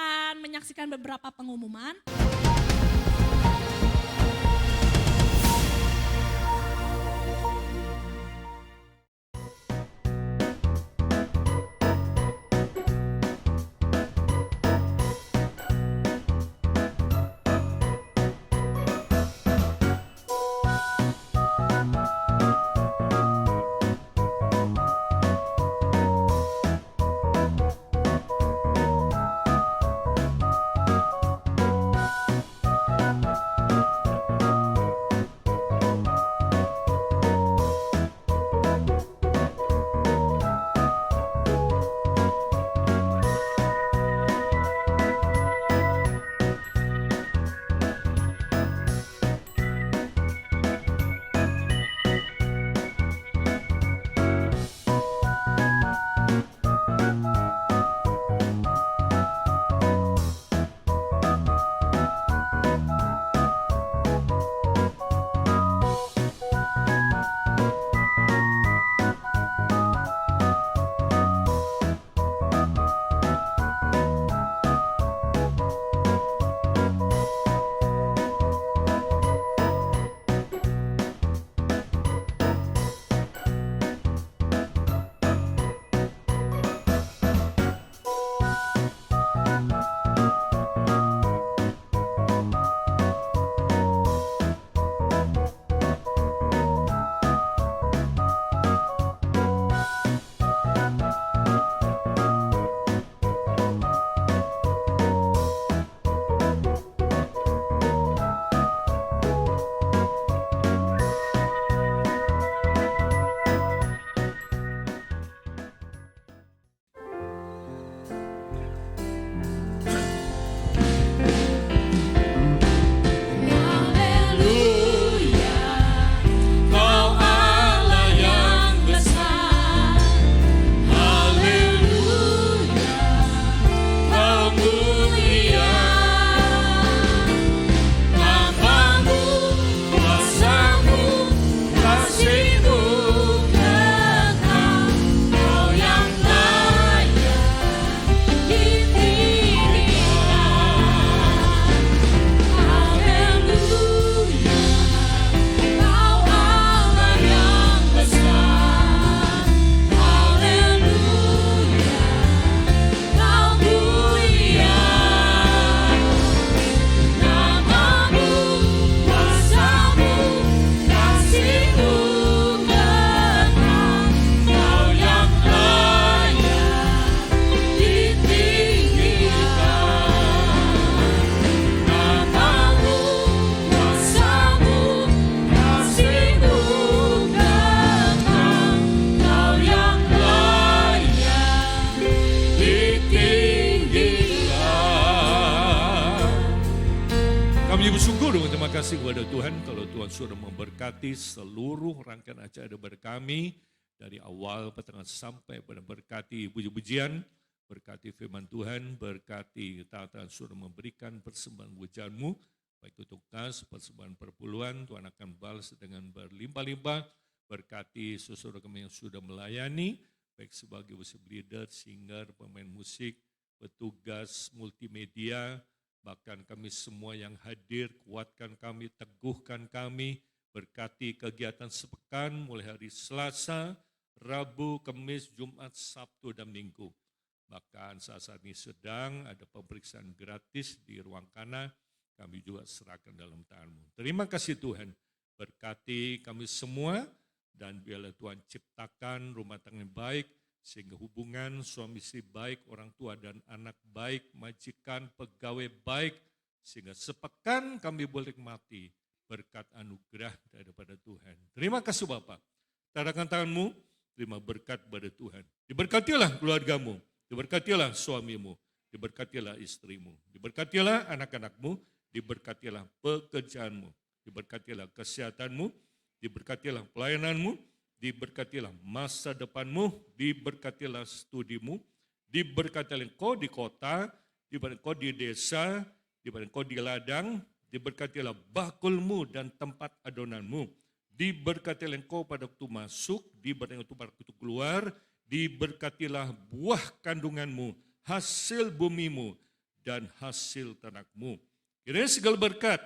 akan menyaksikan beberapa pengumuman. Terima kasih kepada Tuhan kalau Tuhan sudah memberkati seluruh rangkaian acara kami dari awal pertengahan sampai pada berkati puji-pujian, berkati firman Tuhan, berkati Tuhan sudah memberikan persembahan pujian-Mu, baik untuk kas, persembahan perpuluhan, Tuhan akan balas dengan berlimpah-limpah, berkati saudara kami yang sudah melayani, baik sebagai worship leader, singer, pemain musik, petugas multimedia, bahkan kami semua yang hadir, kuatkan kami, teguhkan kami, berkati kegiatan sepekan mulai hari Selasa, Rabu, Kamis, Jumat, Sabtu, dan Minggu. Bahkan saat ini sedang ada pemeriksaan gratis di ruang kana, kami juga serahkan dalam tangan-Mu. Terima kasih Tuhan, berkati kami semua, dan biarlah Tuhan ciptakan rumah tangga yang baik, sehingga hubungan suami istri baik, orang tua dan anak baik, majikan, pegawai baik, sehingga sepekan kami boleh nikmati berkat anugerah daripada Tuhan. Terima kasih Bapak. Tadakan tanganmu, terima berkat pada Tuhan. Diberkatilah keluargamu, diberkatilah suamimu, diberkatilah istrimu, diberkatilah anak-anakmu, diberkatilah pekerjaanmu, diberkatilah kesehatanmu, diberkatilah pelayananmu, diberkatilah masa depanmu, diberkatilah studimu, diberkatilah engkau di kota, diberkatilah engkau di desa, diberkatilah engkau di ladang, diberkatilah bakulmu dan tempat adonanmu, diberkatilah engkau pada waktu masuk, diberkatilah engkau pada waktu keluar, diberkatilah buah kandunganmu, hasil bumimu, dan hasil ternakmu. Kiranya segala berkat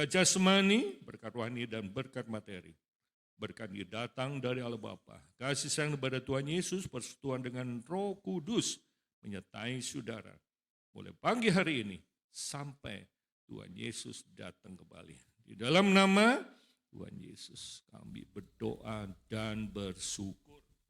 jasmani, berkat rohani, dan berkat materi. Berkat ini datang dari Allah Bapa. Kasih sayang kepada Tuhan Yesus, persekutuan dengan Roh Kudus menyertai saudara. Mulai pagi hari ini sampai Tuhan Yesus datang kembali. Di dalam nama Tuhan Yesus kami berdoa dan bersyukur.